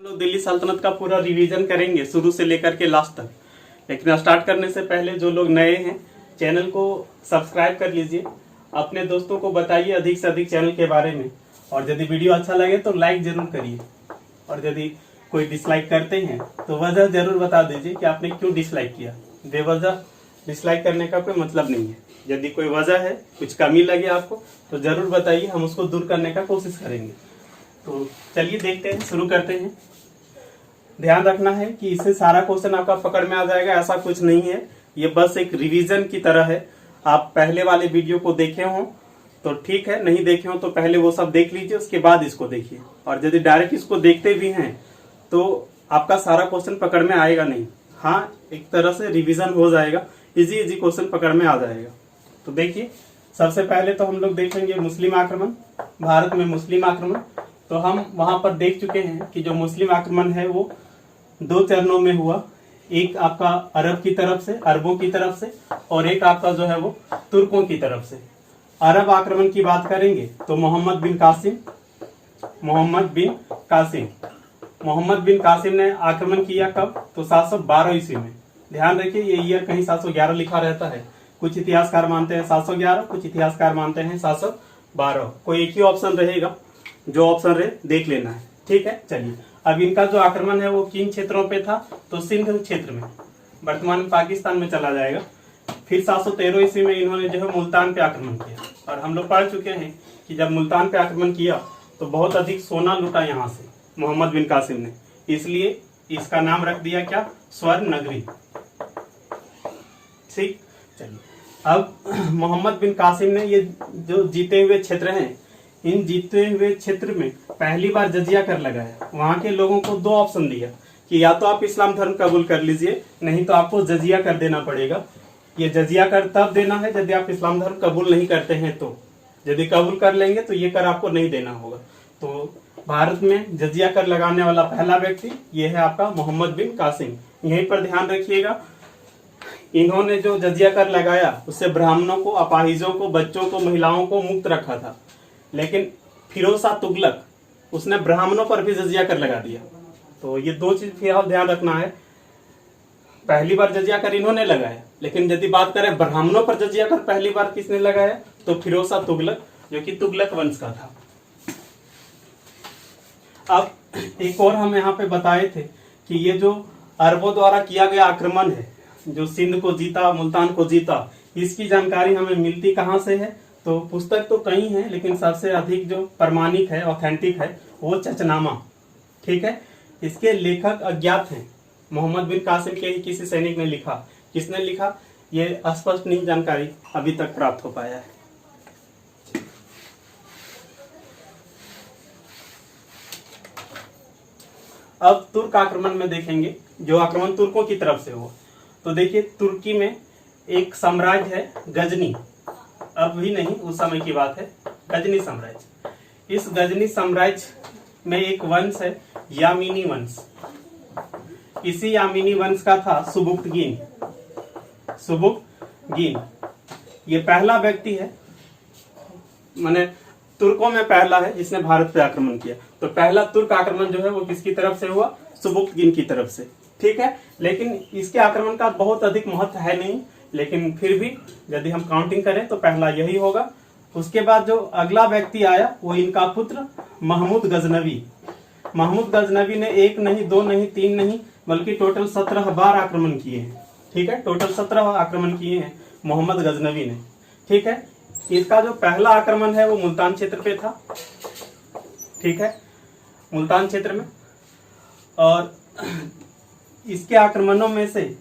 लोग दिल्ली सल्तनत का पूरा रिवीजन करेंगे शुरू से लेकर के लास्ट तक। लेकिन स्टार्ट करने से पहले जो लोग नए हैं चैनल को सब्सक्राइब कर लीजिए, अपने दोस्तों को बताइए अधिक से अधिक चैनल के बारे में, और यदि वीडियो अच्छा लगे तो लाइक जरूर करिए, और यदि कोई डिसलाइक करते हैं तो वजह जरूर बता दीजिए कि आपने क्यों डिसलाइक किया। बेवजह डिसलाइक करने का कोई मतलब नहीं है। यदि कोई वजह है, कुछ कमी लगे आपको तो जरूर बताइए, हम उसको दूर करने का कोशिश करेंगे। तो चलिए देखते हैं, शुरू करते हैं। ध्यान रखना है कि इससे सारा क्वेश्चन आपका पकड़ में आ जाएगा, ऐसा कुछ नहीं है। ये बस एक रिवीजन की तरह है। आप पहले वाले वीडियो को देखे हो तो ठीक है, नहीं देखे हो तो पहले वो सब देख लीजिए, उसके बाद इसको देखिए। और यदि डायरेक्ट इसको देखते भी हैं तो आपका सारा क्वेश्चन पकड़ में आएगा नहीं। हाँ, एक तरह से रिवीजन हो जाएगा, इजी क्वेश्चन पकड़ में आ जाएगा। तो देखिए, सबसे पहले तो हम लोग देखेंगे मुस्लिम आक्रमण, भारत में मुस्लिम आक्रमण। तो हम वहां पर देख चुके हैं कि जो मुस्लिम आक्रमण है वो दो चरणों में हुआ। एक आपका अरब की तरफ से, अरबों की तरफ से, और एक आपका जो है वो तुर्कों की तरफ से। अरब आक्रमण की बात करेंगे तो मोहम्मद बिन कासिम ने आक्रमण किया कब? तो 712 ईस्वी में। ध्यान रखिए, ये ईयर कहीं 711 लिखा रहता है। कुछ इतिहासकार मानते हैं 711, कुछ इतिहासकार मानते हैं 712। कोई एक ही ऑप्शन रहेगा, जो ऑप्शन रहे देख लेना है। ठीक है, चलिए। अब इनका जो आक्रमण है वो किन क्षेत्रों पे था? तो सिंध क्षेत्र में, वर्तमान पाकिस्तान में चला जाएगा। फिर 713 ईस्वी में इन्होंने जो है मुल्तान पे आक्रमण किया। और हम लोग पढ़ चुके हैं कि जब मुल्तान पे आक्रमण किया तो बहुत अधिक सोना लूटा यहाँ से मोहम्मद बिन कासिम ने, इसलिए इसका नाम रख दिया क्या? स्वर्ण नगरी। ठीक, चलिए। अब मोहम्मद बिन कासिम ने ये जो जीते हुए क्षेत्र हैं, इन जीते हुए क्षेत्र में पहली बार जजिया कर लगाया। वहां के लोगों को दो ऑप्शन दिया कि या तो आप इस्लाम धर्म कबूल कर लीजिए, नहीं तो आपको जजिया कर देना पड़ेगा। ये जजिया कर तब देना है यदि आप इस्लाम धर्म कबूल नहीं करते हैं। तो यदि कबूल कर लेंगे तो ये कर आपको नहीं देना होगा। तो भारत में जजिया कर लगाने वाला पहला व्यक्ति ये है आपका मोहम्मद बिन कासिम। यहीं पर ध्यान रखिएगा, इन्होंने जो जजिया कर लगाया उससे ब्राह्मणों को, अपाहिजों को, बच्चों को, महिलाओं को मुक्त रखा था। लेकिन फिरोज शाह तुगलक उसने ब्राह्मणों पर भी जजिया कर लगा दिया। तो ये दो चीज फिलहाल ध्यान रखना है। पहली बार जजिया कर इन्होंने लगाया, लेकिन यदि बात करें ब्राह्मणों पर जजिया कर पहली बार किसने लगाया? तो फिरोज शाह तुगलक, जो कि तुगलक वंश का था। अब एक और हम यहाँ पे बताए थे कि ये जो अरबों द्वारा किया गया आक्रमण है, जो सिंध को जीता, मुल्तान को जीता, इसकी जानकारी हमें मिलती कहाँ से है? तो पुस्तक तो कई हैं, लेकिन सबसे अधिक जो प्रमाणिक है, ऑथेंटिक है, वो चचनामा। ठीक है, इसके लेखक अज्ञात हैं। मोहम्मद बिन कासिम के ही किसी सैनिक ने लिखा। किसने लिखा ये स्पष्ट नहीं जानकारी अभी तक प्राप्त हो पाया है। अब तुर्क आक्रमण में देखेंगे, जो आक्रमण तुर्कों की तरफ से हुआ। तो देखिए, तुर्की में एक साम्राज्य है गजनी। अब भी नहीं, उस समय की बात है, गजनी साम्राज्य। इस गजनी साम्राज्य में एक वंश है यामीनी वंश। इसी यामीनी वंश का था सुबुक्तगीन। ये पहला व्यक्ति है, माने तुर्कों में पहला है, इसने भारत पे आक्रमण किया। तो पहला तुर्क आक्रमण जो है वो किसकी तरफ से हुआ? सुबुक्तगीन की तरफ से। ठीक है, लेकिन इसके आक्रमण का बहुत अधिक महत्व है नहीं, लेकिन फिर भी यदि हम काउंटिंग करें तो पहला यही होगा। उसके बाद जो अगला व्यक्ति आया वो इनका पुत्र महमूद गजनवी। महमूद गजनवी ने एक नहीं, दो नहीं, तीन नहीं, बल्कि टोटल 17 बार आक्रमण किए हैं। ठीक है, टोटल 17 आक्रमण किए हैं मोहम्मद गजनवी ने। ठीक है, इसका जो पहला आक्रमण है वो मुल्तान क्षेत्र पे था। ठीक है, मुल्तान क्षेत्र में। और इसके आक्रमणों में से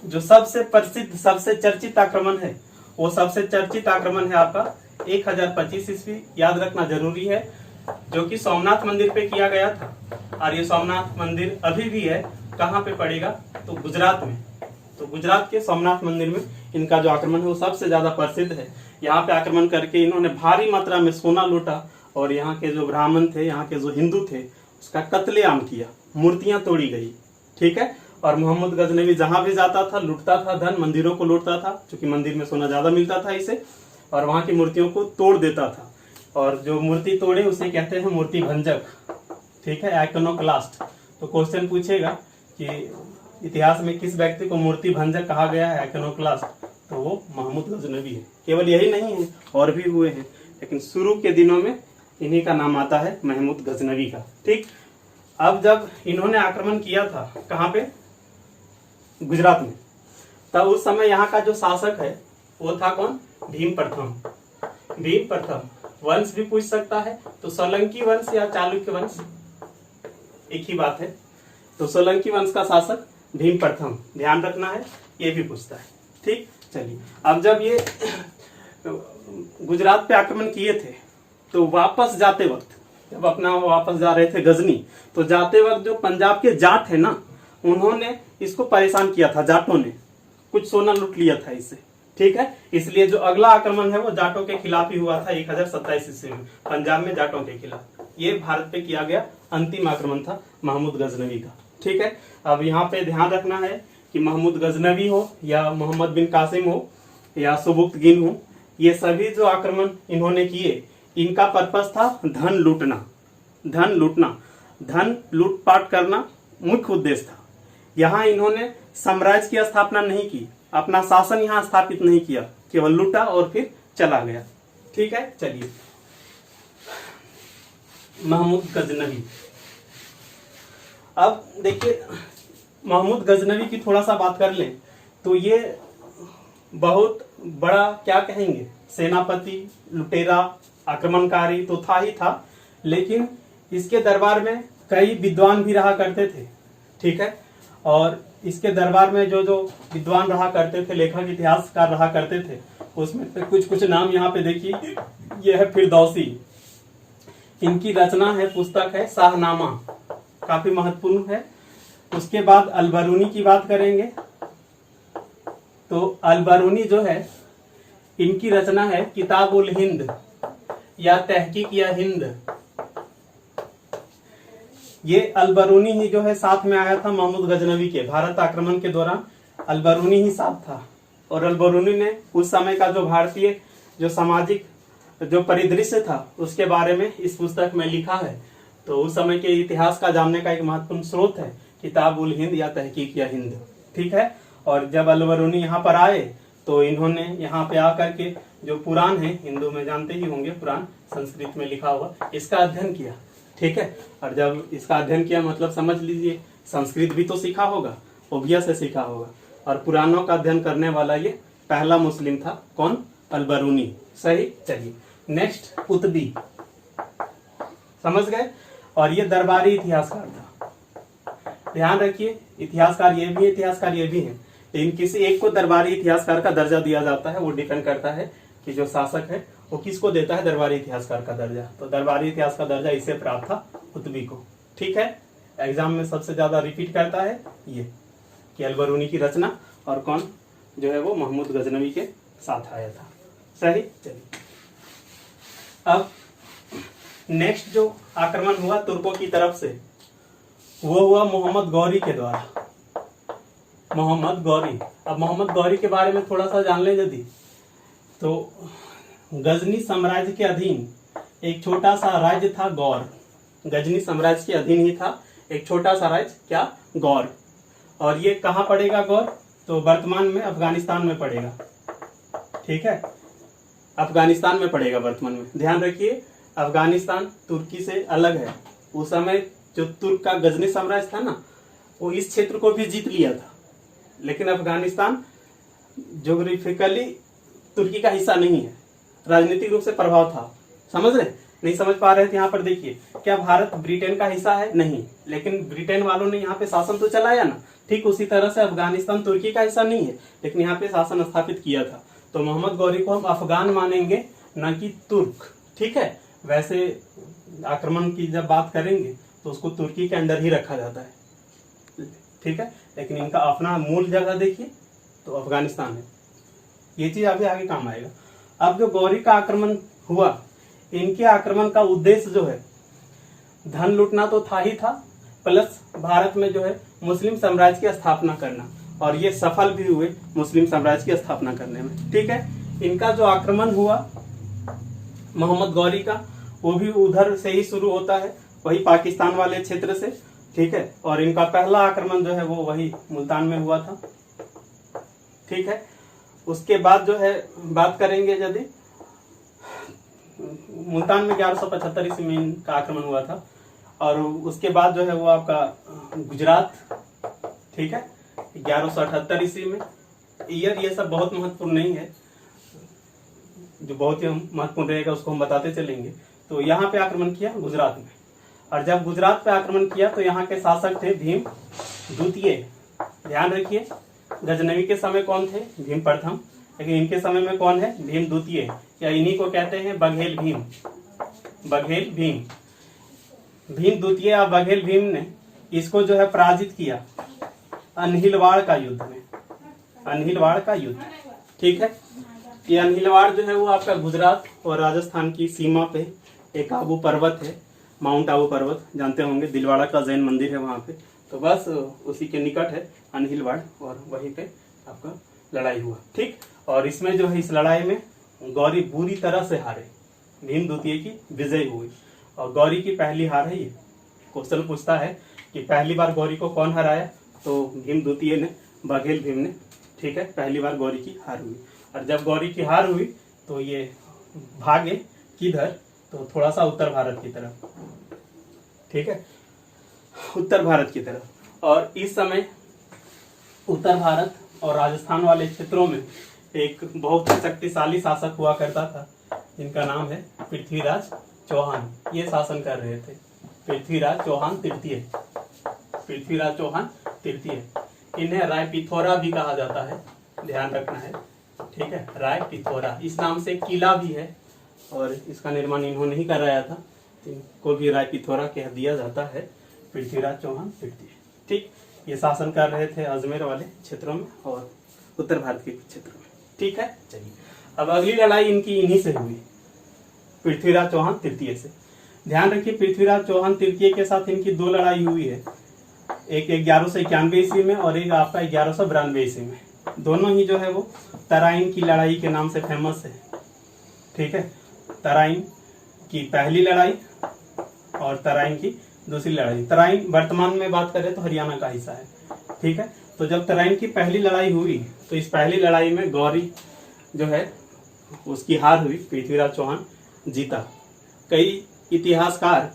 जो सबसे प्रसिद्ध, सबसे चर्चित आक्रमण है, वो सबसे चर्चित आक्रमण है आपका 1025 ईस्वी। याद रखना जरूरी है, जो कि सोमनाथ मंदिर पे किया गया था। और ये सोमनाथ मंदिर अभी भी है, कहाँ पे पड़ेगा? तो गुजरात में। तो गुजरात के सोमनाथ मंदिर में इनका जो आक्रमण है वो सबसे ज्यादा प्रसिद्ध है। यहाँ पे आक्रमण करके इन्होंने भारी मात्रा में सोना लूटा, और यहाँ के जो ब्राह्मण थे, यहाँ के जो हिंदू थे, उसका कत्लेआम किया, मूर्तियां तोड़ी गई। ठीक है, और मोहम्मद गजनवी जहां भी जाता था लूटता था धन, मंदिरों को लूटता था, क्योंकि मंदिर में सोना ज्यादा मिलता था इसे, और वहां की मूर्तियों को तोड़ देता था। और जो मूर्ति तोड़े उसे कहते हैं मूर्ति भंजक। ठीक है, आइकोनोक्लास्ट। तो क्वेश्चन पूछेगा कि इतिहास में किस व्यक्ति को मूर्ति भंजक कहा गया है, आइकोनोक्लास्ट, तो वो महमूद गजनवी है। केवल यही नहीं है, और भी हुए हैं, लेकिन शुरू के दिनों में इन्हीं का नाम आता है, महमूद गजनवी का। ठीक, अब जब इन्होंने आक्रमण किया था कहाँ पे, गुजरात में, तब उस समय यहाँ का जो शासक है वो था कौन, भीम प्रथम। भीम प्रथम वंश भी पूछ सकता है, तो सोलंकी वंश या चालुक्य वंश एक ही बात है। तो सोलंकी वंश का शासक भीम प्रथम, ध्यान रखना है, ये भी पूछता है। ठीक, चलिए अब जब ये गुजरात पे आक्रमण किए थे, तो वापस जाते वक्त, जब अपना वापस जा रहे थे गजनी, तो जाते वक्त जो पंजाब के जाट है ना, उन्होंने इसको परेशान किया था, जाटों ने कुछ सोना लूट लिया था इससे। ठीक है, इसलिए जो अगला आक्रमण है वो जाटों के खिलाफ ही हुआ था 1027 ईस्वी में, पंजाब में जाटों के खिलाफ। ये भारत पे किया गया अंतिम आक्रमण था महमूद गजनवी का। ठीक है, अब यहाँ पे ध्यान रखना है कि महमूद गजनवी हो या मोहम्मद बिन कासिम हो या सुबुक्तगिन हो, ये सभी जो आक्रमण इन्होंने किए, इनका पर्पस था धन लूटना, धन लूटना, धन लूटपाट करना मुख्य उद्देश्य था। यहाँ इन्होंने साम्राज्य की स्थापना नहीं की, अपना शासन यहाँ स्थापित नहीं किया, केवल लूटा और फिर चला गया। ठीक है, चलिए महमूद गजनवी। अब देखिए महमूद गजनवी की थोड़ा सा बात कर लें, तो ये बहुत बड़ा क्या कहेंगे, सेनापति, लुटेरा, आक्रमणकारी तो था ही था, लेकिन इसके दरबार में कई विद्वान भी रहा करते थे। ठीक है, और इसके दरबार में जो जो विद्वान रहा करते थे, लेखक इतिहासकार रहा करते थे, उसमें से कुछ कुछ नाम यहाँ पे देखिए। ये है फिरदौसी, इनकी रचना है, पुस्तक है शाहनामा, काफी महत्वपूर्ण है। उसके बाद अलबरूनी की बात करेंगे, तो अलबरूनी जो है, इनकी रचना है किताब उल हिंद या तहकीक या हिंद। ये अलबरूनी ही जो है साथ में आया था महमूद गजनवी के, भारत आक्रमण के दौरान अलबरूनी ही साथ था। और अलबरूनी ने उस समय का जो भारतीय जो सामाजिक जो परिदृश्य था उसके बारे में इस पुस्तक में लिखा है। तो उस समय के इतिहास का जानने का एक महत्वपूर्ण स्रोत है किताब उल हिंद या तहकीक या हिंद। ठीक है, और जब अलबरूनी यहाँ पर आए तो इन्होंने यहाँ पे आकर के जो पुराण है, हिंदू में जानते ही होंगे पुराण, संस्कृत में लिखा हुआ, इसका अध्ययन किया। ठीक है, और जब इसका अध्ययन किया मतलब समझ लीजिए संस्कृत भी तो सीखा होगा, ओबिया से सीखा होगा, और पुराणों का अध्ययन करने वाला ये पहला मुस्लिम था। कौन? अलबरूनी। सही, चलिए नेक्स्ट कुतबी, समझ गए। और ये दरबारी इतिहासकार था, ध्यान रखिए, इतिहासकार ये भी है, इतिहासकार ये भी है, लेकिन किसी एक को दरबारी इतिहासकार का दर्जा दिया जाता है। वो डिपेंड करता है कि जो शासक है वो किसको देता है दरबारी इतिहासकार का दर्जा। तो दरबारी इतिहास का दर्जा इसे प्राप्त था, कुतबी को। ठीक है, एग्जाम में सबसे ज्यादा रिपीट करता है ये कि अलबरूनी की रचना, और कौन जो है वो महमूद गजनवी के साथ आया था। सही, चलिए अब नेक्स्ट जो आक्रमण हुआ तुर्कों की तरफ से, वो हुआ मोहम्मद गौरी के द्वारा। मोहम्मद गौरी, अब मोहम्मद गौरी के बारे में थोड़ा सा जान ले यदि, तो गजनी साम्राज्य के अधीन एक छोटा सा राज्य था गौर। गजनी साम्राज्य के अधीन ही था एक छोटा सा राज्य, क्या? गौर। और ये कहाँ पड़ेगा गौर? तो वर्तमान में अफगानिस्तान में पड़ेगा। ठीक है, अफगानिस्तान में पड़ेगा वर्तमान में। ध्यान रखिए, अफगानिस्तान तुर्की से अलग है। उस समय जो तुर्क का गजनी साम्राज्य था ना, वो इस क्षेत्र को भी जीत लिया था, लेकिन अफगानिस्तान ज्योग्राफिकली तुर्की का हिस्सा नहीं है, राजनीतिक रूप से प्रभाव था। समझ रहे? नहीं समझ पा रहे थे? यहाँ पर देखिए, क्या भारत ब्रिटेन का हिस्सा है? नहीं, लेकिन ब्रिटेन वालों ने यहाँ पे शासन तो चलाया ना। ठीक उसी तरह से अफगानिस्तान तुर्की का हिस्सा नहीं है, लेकिन यहाँ पे शासन स्थापित किया था। तो मोहम्मद गौरी को हम अफगान मानेंगे, न कि तुर्क। ठीक है, वैसे आक्रमण की जब बात करेंगे तो उसको तुर्की के अंदर ही रखा जाता है। ठीक है, लेकिन इनका अपना मूल जगह देखिए तो अफगानिस्तान है। ये चीज अभी आगे काम आएगा। अब जो गौरी का आक्रमण हुआ, इनके आक्रमण का उद्देश्य जो है धन लूटना तो था ही था, प्लस भारत में जो है मुस्लिम साम्राज्य की स्थापना करना, और ये सफल भी हुए मुस्लिम साम्राज्य की स्थापना करने में। ठीक है, इनका जो आक्रमण हुआ मोहम्मद गौरी का, वो भी उधर से ही शुरू होता है। वही पाकिस्तान वाले क्षेत्र से, ठीक है। और इनका पहला आक्रमण जो है वो वही मुल्तान में हुआ था, ठीक है। उसके बाद जो है बात करेंगे यदि मुल्तान में 1175 ईस्वी में इनका आक्रमण हुआ था। और उसके बाद जो है वो आपका गुजरात, ठीक है, 1178 ईस्वी में। ईयर ये सब बहुत महत्वपूर्ण नहीं है, जो बहुत ही महत्वपूर्ण रहेगा उसको हम बताते चलेंगे। तो यहाँ पे आक्रमण किया गुजरात में, और जब गुजरात पे आक्रमण किया तो यहाँ के शासक थे भीम द्वितीय। ध्यान रखिए, गजनवी के समय कौन थे? भीम प्रथम। लेकिन इनके समय में कौन है? भीम द्वितीय, या इन्हीं को कहते हैं बघेल भीम। बघेल भीम, भीम द्वितीय या बघेल भीम ने इसको जो है पराजित किया अनहिलवाड़ का युद्ध में। अनहिलवाड़ का युद्ध, ठीक है। ये अनहिलवाड़ जो है वो आपका गुजरात और राजस्थान की सीमा पे एक आबू पर्वत है, माउंट आबू पर्वत, जानते होंगे, दिलवाड़ा का जैन मंदिर है वहां पे। तो बस उसी के निकट है अनहिलवाड़, और वहीं पे आपका लड़ाई हुआ, ठीक। और इसमें जो है इस लड़ाई में गौरी बुरी तरह से हारे, भीम द्वितीय की विजय हुई। और गौरी की पहली हार है ये। क्वेश्चन पूछता है कि पहली बार गौरी को कौन हराया? तो भीम द्वितीय ने, बघेल भीम ने, ठीक है। पहली बार गौरी की हार हुई। और जब गौरी की हार हुई तो ये भागे किधर? तो थोड़ा सा उत्तर भारत की तरफ, ठीक है, उत्तर भारत की तरफ। और इस समय उत्तर भारत और राजस्थान वाले क्षेत्रों में एक बहुत ही शक्तिशाली शासक हुआ करता था, जिनका नाम है पृथ्वीराज चौहान। ये शासन कर रहे थे, पृथ्वीराज चौहान तृतीय। पृथ्वीराज चौहान तृतीय, इन्हें राय पिथौरा भी कहा जाता है, ध्यान रखना है, ठीक है। राय पिथौरा, इस नाम से किला भी है, और इसका निर्माण इन्होंने ही कराया था। इनको भी राय पिथौरा कह दिया जाता है, पृथ्वीराज चौहान तृतीय, ठीक। ये शासन कर रहे थे अजमेर वाले क्षेत्रों में और उत्तर भारत के क्षेत्रों में, ठीक है। चलिए, अब अगली लड़ाई इनकी इन्हीं से हुई, पृथ्वीराज चौहान तृतीय से। ध्यान रखिए, पृथ्वीराज चौहान तृतीय के साथ इनकी दो लड़ाई हुई है, एक 1191 ईस्वी में और एक आपका 1192 ईस्वी में। दोनों ही जो है वो तराइन की लड़ाई के नाम से फेमस है, ठीक है। तराइन की पहली लड़ाई और तराइन की दूसरी लड़ाई। तराइन वर्तमान में बात करें तो हरियाणा का हिस्सा है, ठीक है। तो जब तराइन की पहली लड़ाई हुई तो इस पहली लड़ाई में गौरी जो है उसकी हार हुई, पृथ्वीराज चौहान जीता। कई इतिहासकार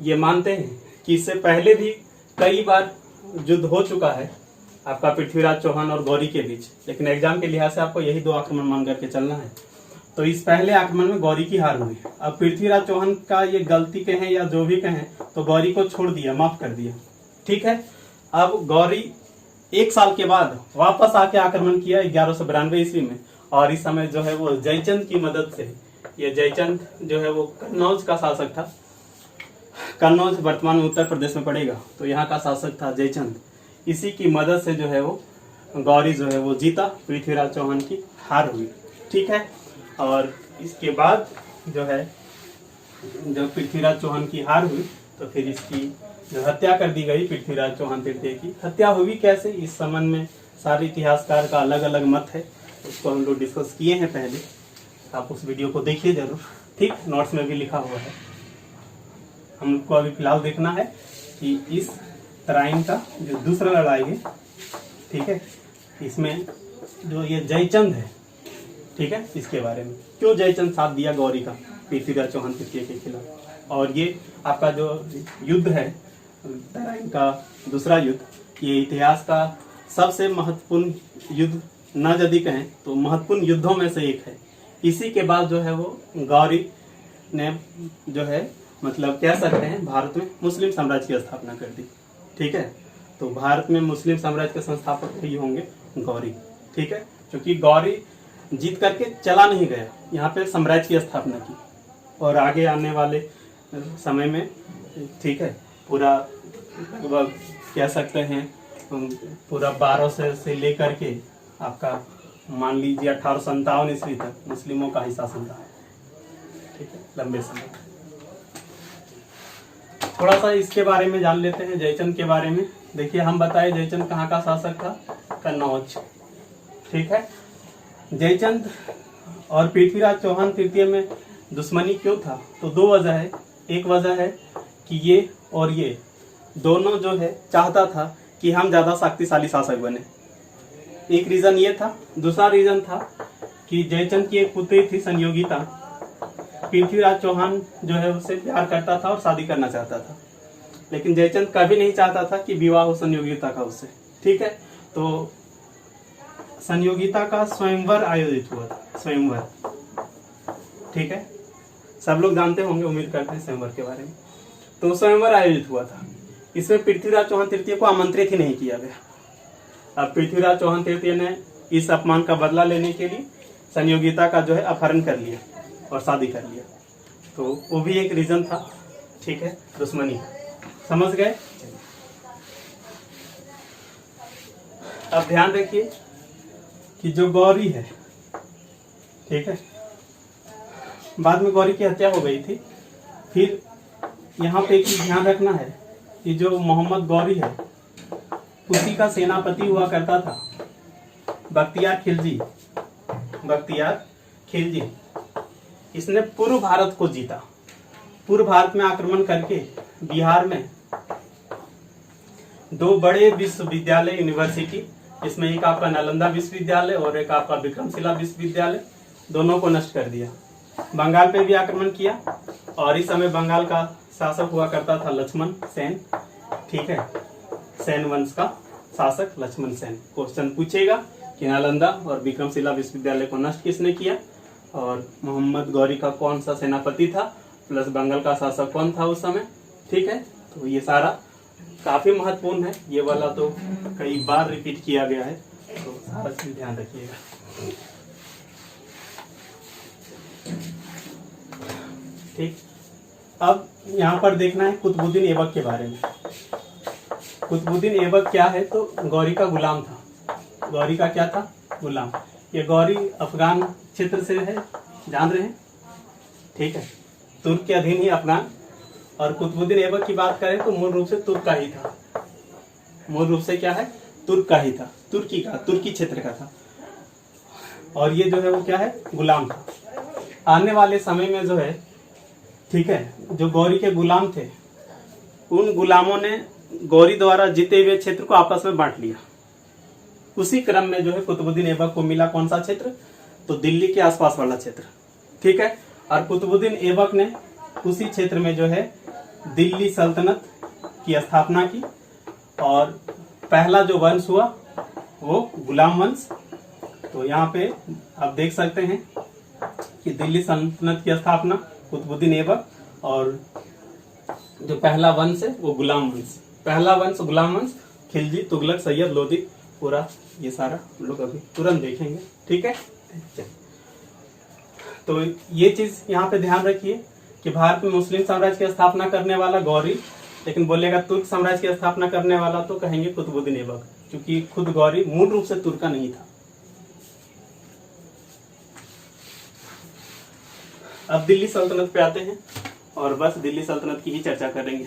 ये मानते हैं कि इससे पहले भी कई बार युद्ध हो चुका है आपका पृथ्वीराज चौहान और गौरी के बीच, लेकिन एग्जाम के लिहाज से आपको यही दो आक्रमण मान करके चलना है। तो इस पहले आक्रमण में गौरी की हार हुई। अब पृथ्वीराज चौहान का ये गलती कहें या जो भी कहें, तो गौरी को छोड़ दिया, माफ कर दिया, ठीक है। अब गौरी 1 साल के बाद वापस आके आक्रमण किया 1192 ईस्वी में, और इस समय जो है वो जयचंद की मदद से, ये जयचंद जो है वो कन्नौज का शासक था। कन्नौज वर्तमान में उत्तर प्रदेश में पड़ेगा, तो यहाँ का शासक था जयचंद। इसी की मदद से जो है वो गौरी जो है वो जीता, पृथ्वीराज चौहान की हार हुई, ठीक है। और इसके बाद जो है जब पृथ्वीराज चौहान की हार हुई तो फिर इसकी जो हत्या कर दी गई, पृथ्वीराज चौहान तृतीय की। हत्या हुई कैसे, इस संबंध में सारे इतिहासकार का अलग अलग मत है, उसको हम लोग डिस्कस किए हैं पहले, आप उस वीडियो को देखिए जरूर, ठीक। नोट्स में भी लिखा हुआ है। हमको अभी फिलहाल देखना है कि इस तराइन का जो दूसरा लड़ाई है, ठीक है, इसमें जो ये जयचंद है, ठीक है, इसके बारे में क्यों जयचंद साथ दिया गौरी का पृथ्वीराज चौहान तृतीय के खिलाफ। और ये आपका जो युद्ध है तराइन का दूसरा युद्ध, ये इतिहास का सबसे महत्वपूर्ण युद्ध, न यदि कहें तो महत्वपूर्ण युद्धों में से एक है। इसी के बाद जो है वो गौरी ने जो है मतलब कह सकते हैं भारत में मुस्लिम साम्राज्य की स्थापना कर दी, ठीक है। तो भारत में मुस्लिम साम्राज्य के संस्थापक ही होंगे गौरी, ठीक है। क्योंकि गौरी जीत करके चला नहीं गया, यहाँ पे साम्राज्य की स्थापना की, और आगे आने वाले समय में, ठीक है, पूरा कह सकते हैं पूरा 1200 से लेकर के आपका मान लीजिए 1857 ईस्वी तक मुस्लिमों का ही शासन रहा, ठीक है, लंबे समय। थोड़ा सा इसके बारे में जान लेते हैं, जयचंद के बारे में। देखिए, हम बताए जयचंद कहाँ का शासक था, कन्नौज, ठीक है। जयचंद और पृथ्वीराज चौहान तृतीय में दुश्मनी क्यों था, तो 2 वजह है। एक वजह है कि ये और ये दोनों जो है चाहता था कि हम ज़्यादा शक्तिशाली शासक बने। एक रीज़न ये था। दूसरा रीज़न था कि जयचंद की एक पुत्री थी संयोगिता, पृथ्वीराज चौहान जो है उससे प्यार करता था और शादी करना चाहता था, लेकिन जयचंद कभी नहीं चाहता था कि विवाह हो संयोगिता का उससे। ठीक है, तो संयोगिता का स्वयंवर आयोजित हुआ था। स्वयंवर, ठीक है, सब लोग जानते होंगे, उम्मीद करते हैं स्वयंवर के बारे में। तो स्वयंवर आयोजित हुआ था। इसमें पृथ्वीराज चौहान तृतीय को आमंत्रित ही नहीं किया गया। अब पृथ्वीराज चौहान तृतीय ने इस अपमान का बदला लेने के लिए संयोगिता का जो है अपहरण कर लिया और शादी कर लिया। तो वो भी एक रीजन था। ठीक है, दुश्मनी, समझ गए। अब ध्यान रखिए कि जो गौरी है, ठीक है, बाद में गौरी की हत्या हो गई थी। फिर यहाँ पे एक चीज ध्यान रखना है कि जो मोहम्मद गौरी है उसी का सेनापति हुआ करता था बख्तियार खिलजी। बख्तियार खिलजी, इसने पूर्व भारत को जीता। पूर्व भारत में आक्रमण करके बिहार में 2 बड़े विश्वविद्यालय, यूनिवर्सिटी, जिसमें एक आपका नालंदा विश्वविद्यालय और एक आपका विक्रमशिला विश्वविद्यालय, दोनों को नष्ट कर दिया। बंगाल पे भी आक्रमण किया और इस समय बंगाल का शासक हुआ करता था लक्ष्मण सेन। ठीक है, सेन वंश का शासक लक्ष्मण सेन। क्वेश्चन पूछेगा कि नालंदा और विक्रमशिला विश्वविद्यालय को नष्ट किसने किया और मोहम्मद गौरी का कौन सा सेनापति था, प्लस बंगाल का शासक कौन था उस समय। ठीक है, तो ये सारा काफी महत्वपूर्ण है। ये वाला तो कई बार रिपीट किया गया है, तो सारा चीज ध्यान रखिएगा। ठीक, अब यहाँ पर देखना है कुतुबुद्दीन ऐबक के बारे में। कुतुबुद्दीन ऐबक क्या है, तो गौरी का गुलाम था। गौरी का क्या था, गुलाम। ये गौरी अफगान क्षेत्र से है, जान रहे हैं। ठीक है, तुर्क के अधीन ही अफगान। और कुतुबुद्दीन ऐबक की बात करें तो मूल रूप से तुर्क का ही था। मूल रूप से क्या है, तुर्क का ही था, तुर्की क्षेत्र का था। और ये जो है वो क्या है, गुलाम था। आने वाले समय में जो है, ठीक है, जो गौरी के गुलाम थे उन गुलामों ने गौरी द्वारा जीते हुए क्षेत्र को आपस में बांट लिया। उसी क्रम में जो है कुतुबुद्दीन ऐबक को मिला कौन सा क्षेत्र, तो दिल्ली के आसपास वाला क्षेत्र। ठीक है, और कुतुबुद्दीन ऐबक ने उसी क्षेत्र में जो है दिल्ली सल्तनत की स्थापना की। और पहला जो वंश हुआ वो गुलाम वंश। तो यहाँ पे आप देख सकते हैं कि दिल्ली सल्तनत की स्थापना कुतुबुद्दीन ऐबक, और जो पहला वंश है वो गुलाम वंश। पहला वंश गुलाम वंश, खिलजी, तुगलक, सैयद, लोधी, पूरा ये सारा हम लोग अभी तुरंत देखेंगे। ठीक है, तो ये चीज यहाँ पे ध्यान रखिए कि भारत में मुस्लिम साम्राज्य की स्थापना करने वाला गौरी, लेकिन बोलेगा तुर्क साम्राज्य की स्थापना करने वाला तो कहेंगे कुतुबुद्दीन ऐबक, क्योंकि खुद गौरी मूल रूप से तुर्क का नहीं था। अब दिल्ली सल्तनत पे आते हैं और बस दिल्ली सल्तनत की ही चर्चा करेंगे।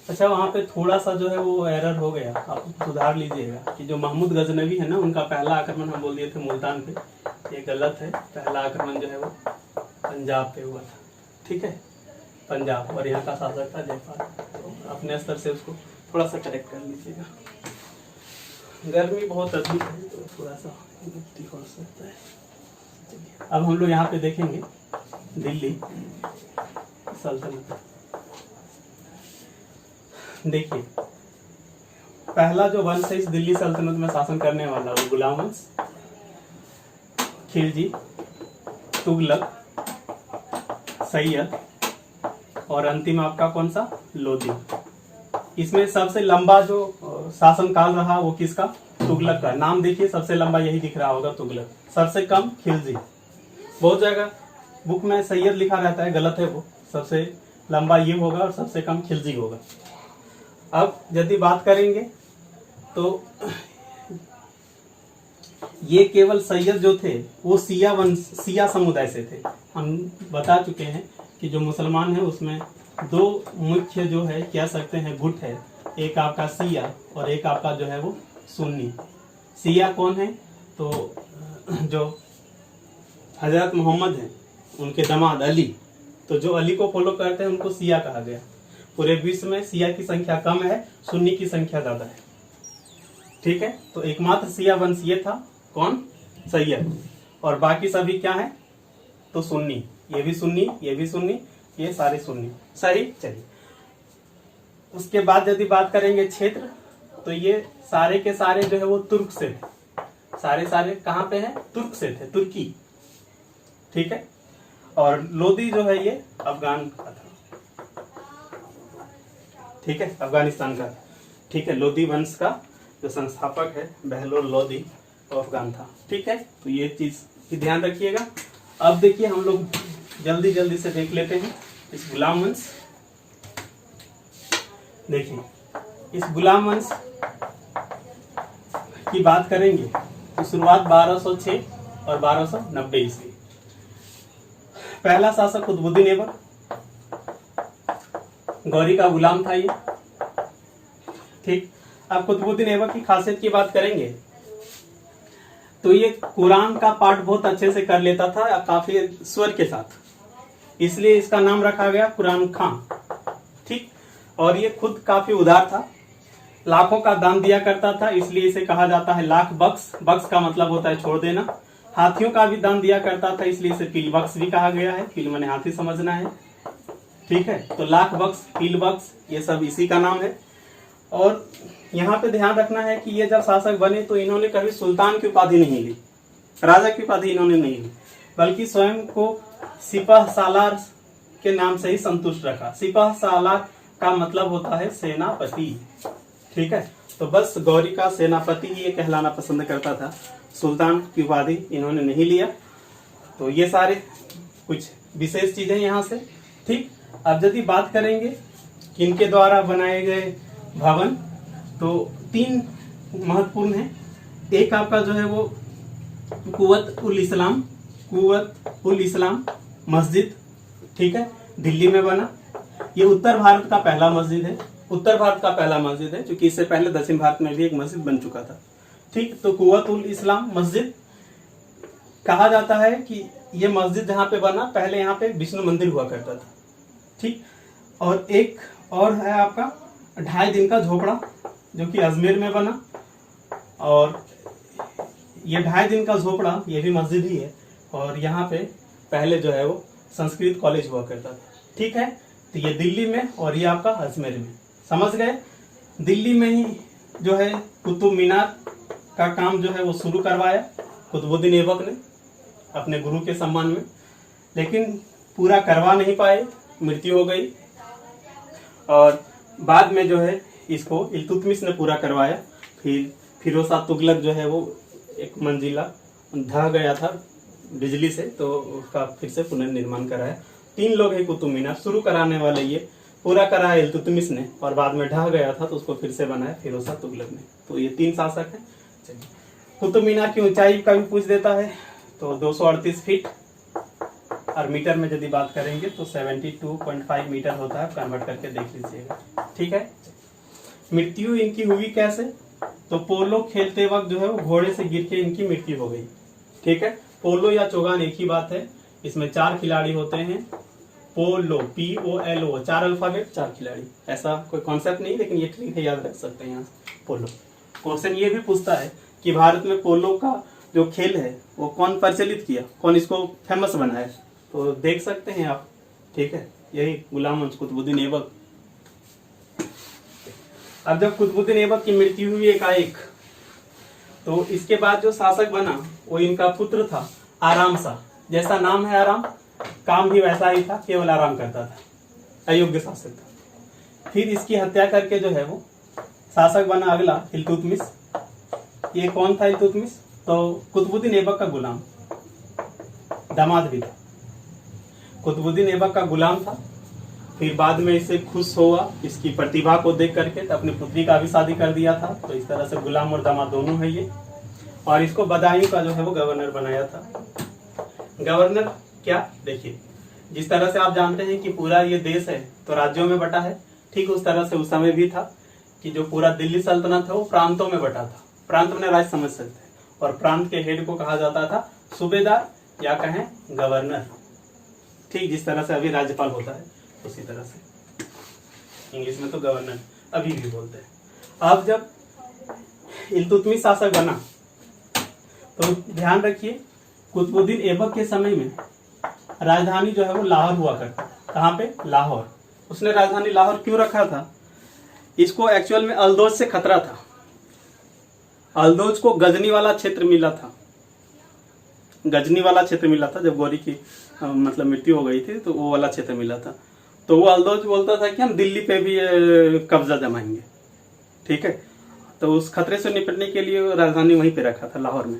अच्छा, वहां पे थोड़ा सा जो है वो एरर हो गया, आप सुधार लीजिएगा कि जो महमूद गजनवी है ना, उनका पहला आक्रमण हम बोल दिए थे मुल्तान पे। ये गलत है। पहला आक्रमण जो है वो पंजाब पे हुआ था। ठीक है, पंजाब, और यहाँ का शासक था जयपाल। तो अपने स्तर से उसको थोड़ा सा करेक्ट कर लीजिएगा। गर्मी बहुत अधिक है तो थोड़ा सा गलती हो सकता है। अब हम लोग यहाँ पे देखेंगे दिल्ली सल्तनत। देखिए, पहला जो वंश है इस दिल्ली सल्तनत में शासन करने वाला वो गुलाम वंश, खिलजी, तुगलक, सैयद, और अंतिम आपका कौन सा, लोधी। इसमें सबसे लंबा जो शासनकाल रहा वो किसका, तुगलक का। नाम देखिए, सबसे लंबा यही दिख रहा होगा, तुगलक। सबसे कम खिलजी। बहुत जगह बुक में सैयद लिखा रहता है, गलत है वो। सबसे लंबा ये होगा और सबसे कम खिलजी होगा। अब यदि बात करेंगे तो ये केवल सैयद जो थे वो सिया समुदाय से थे। हम बता चुके हैं कि जो मुसलमान है उसमें 2 मुख्य जो है कह सकते हैं गुट है, एक आपका सिया और एक आपका जो है वो सुन्नी। सिया कौन है, तो जो हजरत मोहम्मद हैं, उनके दामाद अली, तो जो अली को फॉलो करते हैं उनको शिया कहा गया। पूरे विश्व में शिया की संख्या कम है, सुन्नी की संख्या ज्यादा है। ठीक है, तो एकमात्र शिया वंश ये था, कौन? सैयद, और बाकी सभी क्या है? तो सुन्नी, ये भी सुन्नी, ये भी सुन्नी, ये सारे सुन्नी। सही। चलिए, उसके बाद यदि बात करेंगे क्षेत्र, तो ये सारे के सारे जो है वो तुर्क से थे। सारे कहाँ पे हैं? तुर्क से थे, तुर्की। ठीक है, और लोदी जो है ये अफगान का था। ठीक है, अफगानिस्तान का। ठीक है, लोदी वंश का जो संस्थापक है बहलोल लोदी, वो अफगान था। ठीक है, तो ये चीज की ध्यान रखिएगा। अब देखिए, हम लोग जल्दी जल्दी से देख लेते हैं इस गुलाम वंश। देखिए, इस गुलाम वंश की बात करेंगे तो शुरुआत 1206 और 1290 ईस्वी। पहला शासक कुतुबुद्दीन ऐबक, गौरी का गुलाम था ये। ठीक, अब कुतुबुद्दीन ऐबक की खासियत की बात करेंगे तो ये कुरान का पाठ बहुत अच्छे से कर लेता था, काफी स्वर के साथ, इसलिए इसका नाम रखा गया कुरान खां। ठीक, और ये खुद काफी उदार था, लाखों का दान दिया करता था, इसलिए इसे कहा जाता है लाख बख्श। बख्श का मतलब होता है छोड़ देना। हाथियों का भी दान दिया करता था, इसलिए इसे पील बख्श भी कहा गया है। पील माने हाथी समझना है। ठीक है, तो लाख बख्श, पील बख्श, ये सब इसी का नाम है। और यहाँ पे ध्यान रखना है कि ये जब शासक बने तो इन्होंने कभी सुल्तान की उपाधि नहीं ली, राजा की उपाधि इन्होंने नहीं ली, बल्कि स्वयं को सिपह सालार के नाम से ही संतुष्ट रखा। सिपह सालार का मतलब होता है सेनापति। ठीक है, तो बस गौरी का सेनापति ही ये कहलाना पसंद करता था, सुल्तान की उपाधि इन्होंने नहीं लिया। तो ये सारे कुछ विशेष चीजें यहाँ से। ठीक, अब यदि बात करेंगे किनके द्वारा बनाए गए भवन, तो 3 महत्वपूर्ण हैं। एक आपका जो है वो कुव्वत उल इस्लाम मस्जिद। ठीक है, दिल्ली में बना। ये उत्तर भारत का पहला मस्जिद है, क्योंकि इससे पहले दक्षिण भारत में भी एक मस्जिद बन चुका था। ठीक, तो कुव्वत उल इस्लाम मस्जिद कहा जाता है कि ये मस्जिद जहाँ पे बना, पहले यहाँ पे विष्णु मंदिर हुआ करता था। ठीक, और एक और है आपका 2.5 दिन का झोपड़ा, जो कि अजमेर में बना, और ये 2.5 दिन का झोपड़ा ये भी मस्जिद ही है। और यहाँ पे पहले जो है वो संस्कृत कॉलेज हुआ करता था। ठीक है, तो ये दिल्ली में और ये आपका अजमेर में। समझ गए? दिल्ली में ही जो है कुतुब मीनार का काम जो है वो शुरू करवाया कुतुबुद्दीन ऐबक ने अपने गुरु के सम्मान में, लेकिन पूरा करवा नहीं पाए, मृत्यु हो गई। और बाद में जो है इसको इल्तुतमिश ने पूरा करवाया। फिर फिरोज शाह तुगलक जो है वो एक मंजिला ढह गया था बिजली से, तो उसका फिर से पुनर्निर्माण कराया। 3 लोग हैं कुतुब मीनार, शुरू कराने वाले ये, पूरा कराया इल्तुतमिश ने, और बाद में ढह गया था तो उसको फिर से बनाया फिरोज शाह तुगलक ने। तो ये 3 शासक हैं। चलिए, कुतुब मीनार की ऊंचाई का भी पूछ देता है, तो 238 फीट, और मीटर में यदि बात करेंगे तो 72.5 मीटर होता है, कन्वर्ट करके देख लीजिएगा। ठीक है, मृत्यु इनकी हुई कैसे? तो पोलो खेलते वक्त जो है वो घोड़े से गिर के इनकी मृत्यु हो गई। ठीक है, पोलो या चौगान एक ही बात है, इसमें 4 खिलाड़ी होते हैं। पोलो, POLO, 4 अल्फाबेट 4 खिलाड़ी, ऐसा कोई कॉन्सेप्ट नहीं, लेकिन ये ट्रिक है, याद रख सकते हैं यहाँ से। पोलो क्वेश्चन ये भी पूछता है कि भारत में पोलो का जो खेल है वो कौन प्रचलित किया, कौन इसको फेमस बनाया, तो देख सकते हैं आप। ठीक है, यही गुलाम वंश कुतुबुद्दीन ऐबक। अब जब कुतुबुद्दीन ऐबक की मृत्यु हुई एकाएक, तो इसके बाद जो शासक बना वो इनका पुत्र था आराम शाह। जैसा नाम है आराम, काम भी वैसा ही था, केवल आराम करता था, अयोग्य शासक था। फिर इसकी हत्या करके जो है वो शासक बना अगला इल्तुतमिश। ये कौन था इल्तुतमिश? तो कुतुबुद्दीन ऐबक का गुलाम, दामाद भी था, कुतुबुद्दीन ऐबक का गुलाम था। फिर बाद में इसे खुश हुआ इसकी प्रतिभा को देख करके, तो अपनी पुत्री का भी शादी कर दिया था। तो इस तरह से गुलाम और दामाद दोनों है ये। और इसको बदायूं का जो है वो गवर्नर बनाया था। गवर्नर क्या, देखिए, जिस तरह से आप जानते हैं कि पूरा ये देश है तो राज्यों में बटा है, ठीक उस तरह से उस समय भी था कि जो पूरा दिल्ली सल्तनत है वो प्रांतों में बटा था। प्रांत में राज्य समझ सकते हैं, और प्रांत के हेड को कहा जाता था सूबेदार या कहें गवर्नर, ठीक जिस तरह से अभी राज्यपाल होता है उसी तरह से। इंग्लिश में तो गवर्नर अभी भी बोलते हैं। अब जब इल्तुतमिश शासक बना तो ध्यान रखिए, कुतुबुद्दीन ऐबक के समय में राजधानी जो है वो लाहौर हुआ करता। कहाँ पे? लाहौर। उसने राजधानी लाहौर क्यों रखा था? इसको एक्चुअल में अल्दोज से खतरा था। अल्दोज को गजनी वाला क्षेत्र मिला था, गजनी वाला क्षेत्र मिला था जब गौरी की मतलब मृत्यु हो गई थी, तो वो वाला क्षेत्र मिला था। तो वो अल्दोज बोलता था कि हम दिल्ली पे भी कब्जा जमाएंगे, ठीक है। तो उस खतरे से निपटने के लिए राजधानी वहीं पे रखा था, लाहौर में,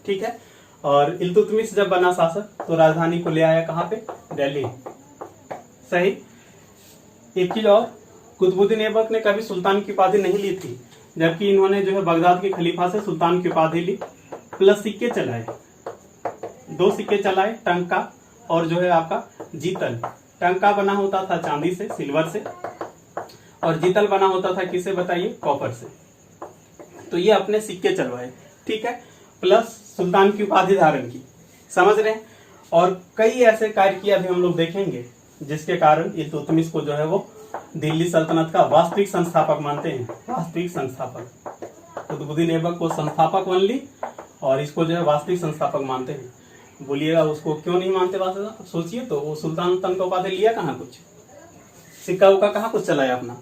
ठीक है। और इल्तुतमिश जब बना शासक तो राजधानी को ले आया कहाँ पे? दिल्ली, सही। एक चीज और, कुतुबुद्दीन ऐबक ने कभी सुल्तान की उपाधि नहीं ली थी, जबकि इन्होंने जो है बगदाद के खलीफा से सुल्तान की उपाधि ली, प्लस सिक्के चलाए, 2 सिक्के चलाए, टंका और जो है आपका जीतल। टंका बना होता था चांदी से, सिल्वर से, और जीतल बना होता था किससे बताइए? कॉपर से। तो ये अपने सिक्के चलवाए, ठीक है, प्लस सुल्तान की उपाधि धारण की, समझ रहे हैं। और कई ऐसे कार्य किए अभी हम लोग देखेंगे जिसके कारण इल्तुतमिश को जो है वो दिल्ली सल्तनत का वास्तविक संस्थापक मानते हैं, वास्तविक संस्थापक। कुतुबुद्दीन ऐबक को संस्थापक मान ली और इसको जो है वास्तविक संस्थापक मानते हैं। बोलिएगा उसको क्यों नहीं मानते? वास्तविक सोचिए तो, वो सुल्तान तन का उपाधि लिया कहाँ, कुछ सिक्का उक्का कहाँ कुछ चलाया अपना,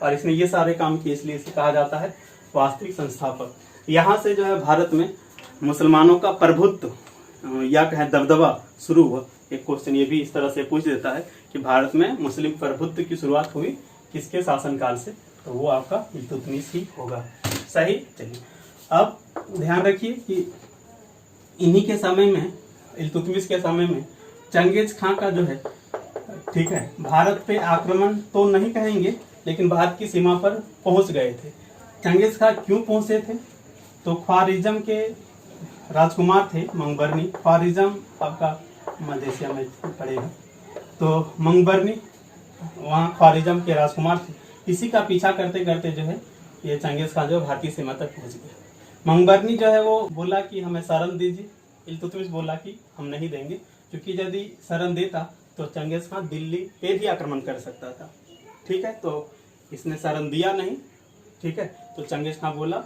और इसने ये सारे काम किए, इसलिए इसे कहा जाता है वास्तविक संस्थापक। यहाँ से जो है भारत में मुसलमानों का प्रभुत्व या कहें दबदबा शुरू हुआ। एक क्वेश्चन ये भी इस तरह से पूछ देता है कि भारत में मुस्लिम प्रभुत्व की शुरुआत हुई किसके शासनकाल से? तो वो आपका इल्तुतमिश ही होगा, सही। चलिए अब ध्यान रखिए कि इन्हीं के समय में, इल्तुतमिश के समय में चंगेज खां का जो है, ठीक है, भारत पे आक्रमण तो नहीं कहेंगे लेकिन भारत की सीमा पर पहुंच गए थे। चंगेज खां क्यों पहुंचे थे? तो ख्वारिज्म के राजकुमार थे मंगबरनी, ख्वारिज्म आपका मध्य एशिया में पड़ेगा, तो मंगबरनी वहाँ ख्वारिज्म के राजकुमार थे। इसी का पीछा करते करते जो है ये चंगेज खां जो भारतीय सीमा तक पहुंच गया। मंगबरनी जो है वो बोला कि हमें शरण दीजिए, इल्तुतमिश बोला कि हम नहीं देंगे, क्योंकि यदि शरण देता तो चंगेज खां दिल्ली पे भी आक्रमण कर सकता था, ठीक है। तो इसने शरण दिया नहीं, ठीक है। तो चंगेज खां बोला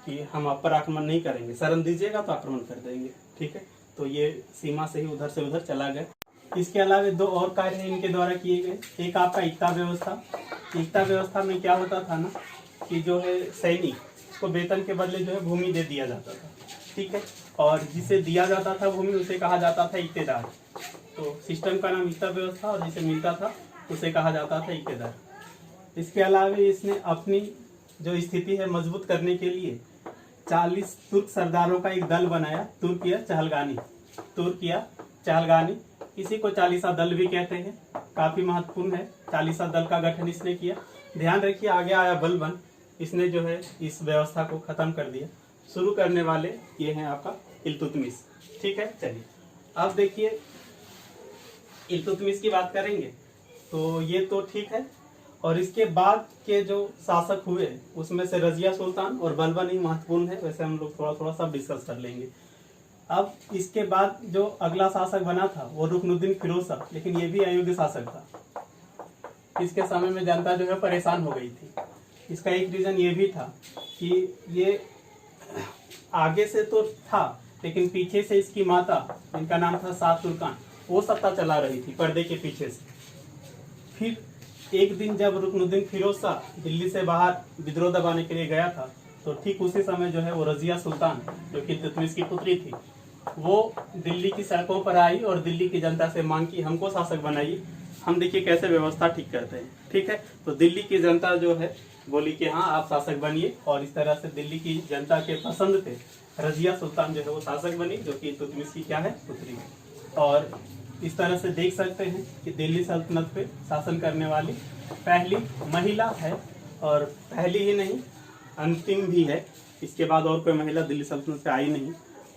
कि हम आप पर आक्रमण नहीं करेंगे, शरण दीजिएगा तो आक्रमण कर देंगे, ठीक है। तो ये सीमा से ही उधर से उधर चला गया। इसके अलावा 2 और कार्य हैं इनके द्वारा किए गए। एक आपका एकता व्यवस्था। एकता व्यवस्था में क्या होता था ना कि जो है सैनिक को वेतन के बदले जो है भूमि दे दिया जाता था, ठीक है, और जिसे दिया जाता था भूमि उसे कहा जाता था इक्तेदार। तो सिस्टम का नाम एकता व्यवस्था, और जिसे मिलता था उसे कहा जाता था इक्तेदार। इसके अलावा इसने अपनी जो स्थिति है मजबूत करने के लिए 40 तुर्क सरदारों का एक दल बनाया, तुर्किया चहलगानी, तुर्किया चहलगानी, इसी को 40 दल भी कहते हैं, काफी महत्वपूर्ण है। 40 दल का गठन इसने किया। ध्यान रखिए आगे आया बलबन, इसने जो है इस व्यवस्था को खत्म कर दिया। शुरू करने वाले ये हैं आपका इल्तुतमिश, ठीक है। चलिए अब देखिए इल्तुतमिश की बात करेंगे तो ये तो ठीक है, और इसके बाद के जो शासक हुए उसमें से रजिया सुल्तान और बलबन ही महत्वपूर्ण है। वैसे हम लोग थोड़ा थोड़ा सब डिस्कस कर लेंगे। अब इसके बाद जो अगला शासक बना था वो रुकनुद्दीन फिरोज शाह, लेकिन ये भी अयोग्य शासक था। इसके समय में जनता जो है परेशान हो गई थी। इसका एक रीजन ये भी था कि ये आगे से तो था लेकिन पीछे से इसकी माता, इनका नाम था सात तुर्कान, वो सत्ता चला रही थी पर्दे के पीछे से। फिर एक दिन जब रुकनुद्दीन फिरोज शाह दिल्ली से बाहर विद्रोह दबाने के लिए गया था तो ठीक उसी समय जो है वो रजिया सुल्तान, जो कि इल्तुतमिश की पुत्री थी, वो दिल्ली की सड़कों पर आई और दिल्ली की जनता से मांग की हमको शासक बनाइए, हम देखिए कैसे व्यवस्था ठीक करते हैं, ठीक है। तो दिल्ली की जनता जो है बोली कि हाँ आप शासक बनिए, और इस तरह से दिल्ली की जनता के पसंद थे रजिया सुल्तान जो है वो शासक बनी, जो कि इल्तुतमिश की क्या है, पुत्री है। और इस तरह से देख सकते हैं कि दिल्ली सल्तनत पे शासन करने वाली पहली महिला है, और पहली ही नहीं अंतिम भी है। इसके बाद और कोई महिला दिल्ली सल्तनत पे आई नहीं,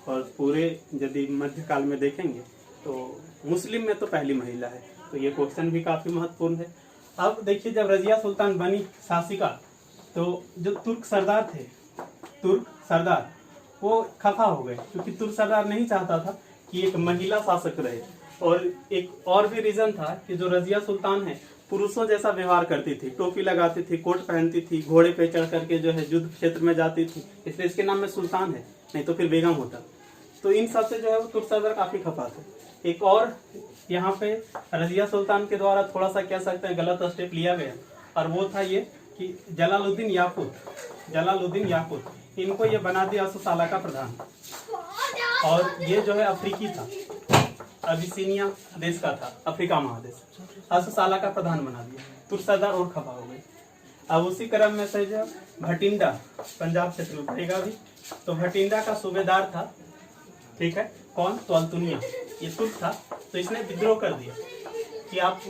और पूरे यदि मध्यकाल में देखेंगे तो मुस्लिम में तो पहली महिला है। तो ये क्वेश्चन भी काफी महत्वपूर्ण है। अब देखिए जब रजिया सुल्तान बनी शासिका तो जो तुर्क सरदार थे, तुर्क सरदार वो खफा हो गए, क्योंकि तुर्क सरदार नहीं चाहता था कि एक महिला शासक रहे। और एक और भी रीजन था कि जो रजिया सुल्तान है पुरुषों जैसा व्यवहार करती थी, टोपी लगाती थी, कोट पहनती थी, घोड़े पे चढ़ करके जो है युद्ध क्षेत्र में जाती थी, इसलिए इसके नाम में सुल्तान है, नहीं तो फिर बेगम होता। तो इन सब से जो है वो तुर्क सरदार काफी खफा थे। एक और यहाँ पे रजिया सुल्तान के द्वारा थोड़ा सा कह सकते हैं गलत स्टेप लिया गया, और वो था ये कि जलालुद्दीन याकूत इनको ये बना दिया असुसाला का प्रधान। और ये जो है अफ्रीकी था, अबिसिनिया देश का था, अफ्रीका महादेश। असुसाला का प्रधान बना दिया, तुर्क सरदार और खफा हो गए। अब उसी क्रम में से जो भटिंडा पंजाब क्षेत्र में पड़ेगा भी, तो भटिंडा का सूबेदार था, ठीक है, कौन, तो अल्तुनिया, ये तुर्क था। तो इसने विद्रोह कर दिया कि आप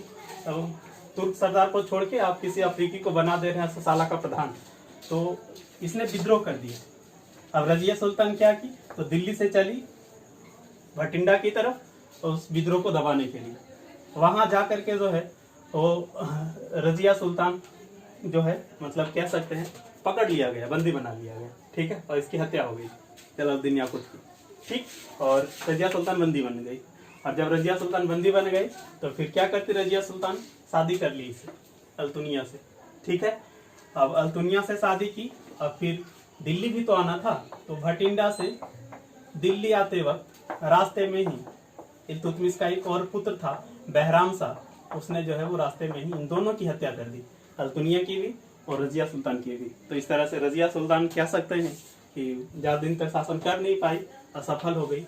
तुर्क सरदार को छोड़ के आप किसी अफ्रीकी को बना दे रहे हैं असुसाला का प्रधान। तो इसने विद्रोह कर दिया। अब रजिया सुल्तान क्या की, तो दिल्ली से चली भटिंडा की तरफ उस विद्रोह को दबाने के लिए। वहां जा करके जो है वो रजिया सुल्तान जो है मतलब कह सकते हैं पकड़ लिया गया, बंदी बना लिया गया, ठीक है, और इसकी हत्या हो गई जलालुद्दीन याकूत की, ठीक। और रजिया सुल्तान बंदी बन गई। और जब रजिया सुल्तान बंदी बन गई तो फिर क्या करती रजिया सुल्तान, शादी कर ली इससे, अल्तुनिया से, ठीक है। अब अल्तुनिया से शादी की, अब फिर दिल्ली भी तो आना था, तो भटिंडा से दिल्ली आते वक्त रास्ते में ही इल्तुतमिश का एक और पुत्र था बहराम शाह, उसने जो है वो रास्ते में ही इन दोनों की हत्या कर दी, अल्तुनिया की भी और रजिया सुल्तान की भी। तो इस तरह से रजिया सुल्तान कह सकते हैं कि ज्यादा दिन तक शासन कर नहीं पाई, असफल हो गई।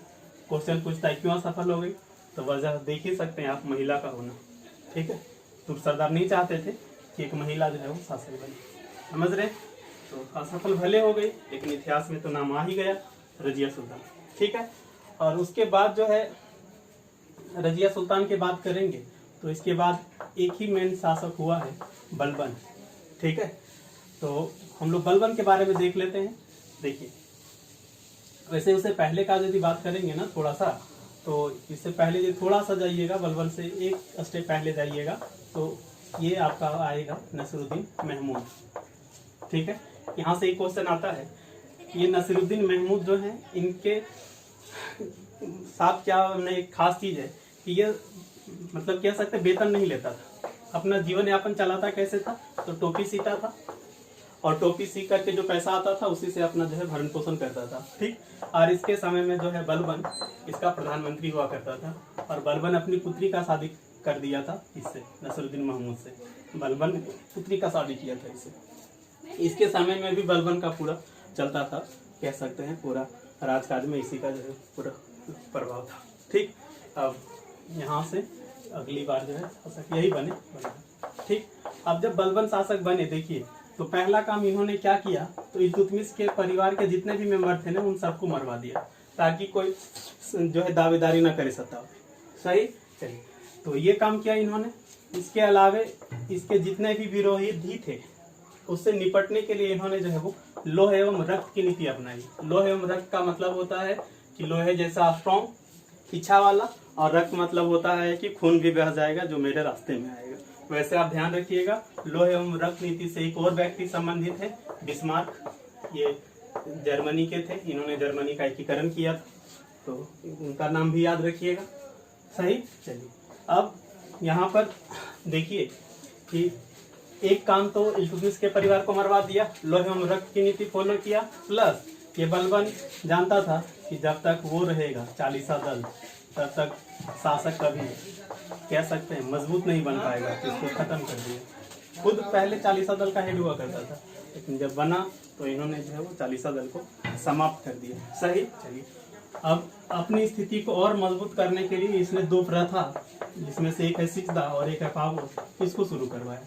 क्वेश्चन पूछता है क्यों असफल हो गई, तो वजह देख ही सकते हैं आप, महिला का होना, ठीक है। तुर्क सरदार नहीं चाहते थे कि एक महिला जो है वो शासक बने, समझ रहे। तो असफल भले हो गई, लेकिन इतिहास में तो नाम आ ही गया रजिया सुल्तान, ठीक है। और उसके बाद जो है रजिया सुल्तान की बात करेंगे तो इसके बाद एक ही मेन शासक हुआ है बलबन, ठीक है। तो हम लोग बलबन के बारे में देख लेते हैं। देखिए, वैसे उससे पहले का यदि बात करेंगे ना थोड़ा सा, तो इससे पहले यदि थोड़ा सा जाइएगा, बलबन से एक स्टेप पहले जाइएगा, तो ये आपका आएगा नसीरुद्दीन महमूद, ठीक है। यहाँ से एक क्वेश्चन आता है, ये नसीरुद्दीन महमूद जो है, इनके साथ क्या एक खास चीज है कि ये मतलब कह सकते वेतन नहीं लेता था, अपना जीवन यापन चलाता कैसे था, तो टोपी सीता था, और टोपी सी करके जो पैसा आता था उसी से अपना जो है भरण पोषण करता था, ठीक। और इसके समय में जो है बलबन इसका प्रधानमंत्री हुआ करता था, और बलबन अपनी पुत्री का शादी कर दिया था इससे, नसीरुद्दीन महमूद से। बलबन पुत्री का शादी किया था इससे। इसके समय में भी बलबन का पूरा चलता था, कह सकते हैं पूरा राजकाज में इसी का जो है पूरा प्रभाव था, ठीक। अब यहाँ से अगली बार जो है शासक यही बने, ठीक। अब जब बलबन शासक बने, देखिए, तो पहला काम इन्होंने क्या किया, तो इल्तुतमिश के परिवार के जितने भी मेंबर थे ना उन सबको मरवा दिया, ताकि कोई जो है दावेदारी ना करे सत्ता, सही। चलिए, तो ये काम किया इन्होंने। इसके अलावे इसके जितने भी विरोधी थे उससे निपटने के लिए इन्होंने जो है वो लोहे एवं रक्त की नीति अपनाई। लोहे एवं रक्त का मतलब होता है कि लोहे जैसा स्ट्रॉन्ग, इच्छा वाला, और रक्त मतलब होता है कि खून भी बह जाएगा जो मेरे रास्ते में आएगा। वैसे आप ध्यान रखिएगा, लोहे एवं रक्त नीति से एक और व्यक्ति संबंधित है, बिस्मार्क, ये जर्मनी के थे, इन्होंने जर्मनी का एकीकरण किया था, तो उनका नाम भी याद रखिएगा, सही। चलिए, अब यहाँ पर देखिए कि एक काम तो इल्तुतमिश के परिवार को मरवा दिया, लोहे एवं रक्त की नीति फॉलो किया, प्लस ये बलबन जानता था कि जब तक वो रहेगा चालीसा दल, तब तक शासक कभी कह सकते हैं मजबूत नहीं बन पाएगा, तो इसको खत्म कर दिया। खुद पहले चालीसा दल का हेड हुआ करता था, लेकिन जब बना तो इन्होंने जो है वो चालीसा दल को समाप्त कर दिया, सही। चलिए, अब अपनी स्थिति को और मजबूत करने के लिए इसने दो प्रथा, जिसमें से एक है सिजदा और एक है पाबोस, इसको शुरू करवाया।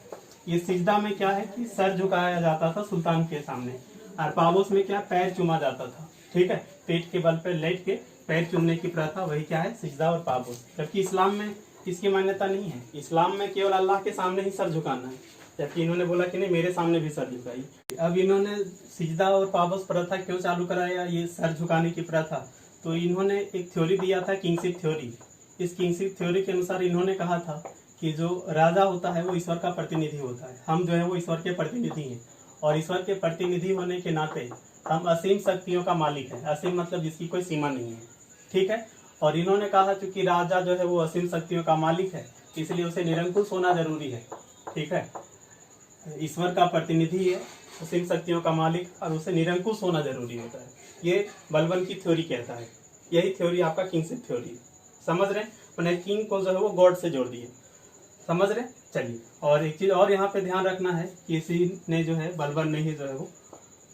ये सिजदा में क्या है कि सर झुकाया जाता था सुल्तान के सामने, और पाबोस में क्या, पैर चूमा जाता था, ठीक है। पेट के बल पर लेट के पैर चूमने की प्रथा, वही क्या है, सिजदा और पाबोस। जबकि इस्लाम में इसकी मान्यता नहीं है, इस्लाम में केवल अल्लाह के सामने ही सर झुकाना है, जबकि इन्होंने बोला कि नहीं, मेरे सामने भी सर झुकाइए। अब इन्होंने सिजदा और पाबोस प्रथा क्यों चालू कराया, ये सर झुकाने की प्रथा, तो इन्होंने एक थ्योरी दिया था, किंगशिप थ्योरी। इस किंगशिप थ्योरी के अनुसार इन्होंने कहा था कि जो राजा होता है वो ईश्वर का प्रतिनिधि होता है, हम जो है वो ईश्वर के प्रतिनिधि हैं, और ईश्वर के प्रतिनिधि होने के नाते हम असीम शक्तियों का मालिक है। असीम मतलब जिसकी कोई सीमा नहीं है, ठीक है। और इन्होंने कहा चूंकि राजा जो है वो असीम शक्तियों का मालिक है, इसलिए उसे निरंकुश होना जरूरी है। ठीक है, ईश्वर का प्रतिनिधि है, असीम शक्तियों का मालिक, और उसे निरंकुश होना जरूरी होता है। ये बलबन की थ्योरी कहता है। यही थ्योरी आपका किंगशिप थ्योरी है। समझ रहे हैं? मैंने किंग को जो है वो गॉड से जोड़ दिए। समझ रहे? चलिए, और एक चीज और यहाँ पे ध्यान रखना है कि इसी ने जो है, बलबन ने ही जो है वो,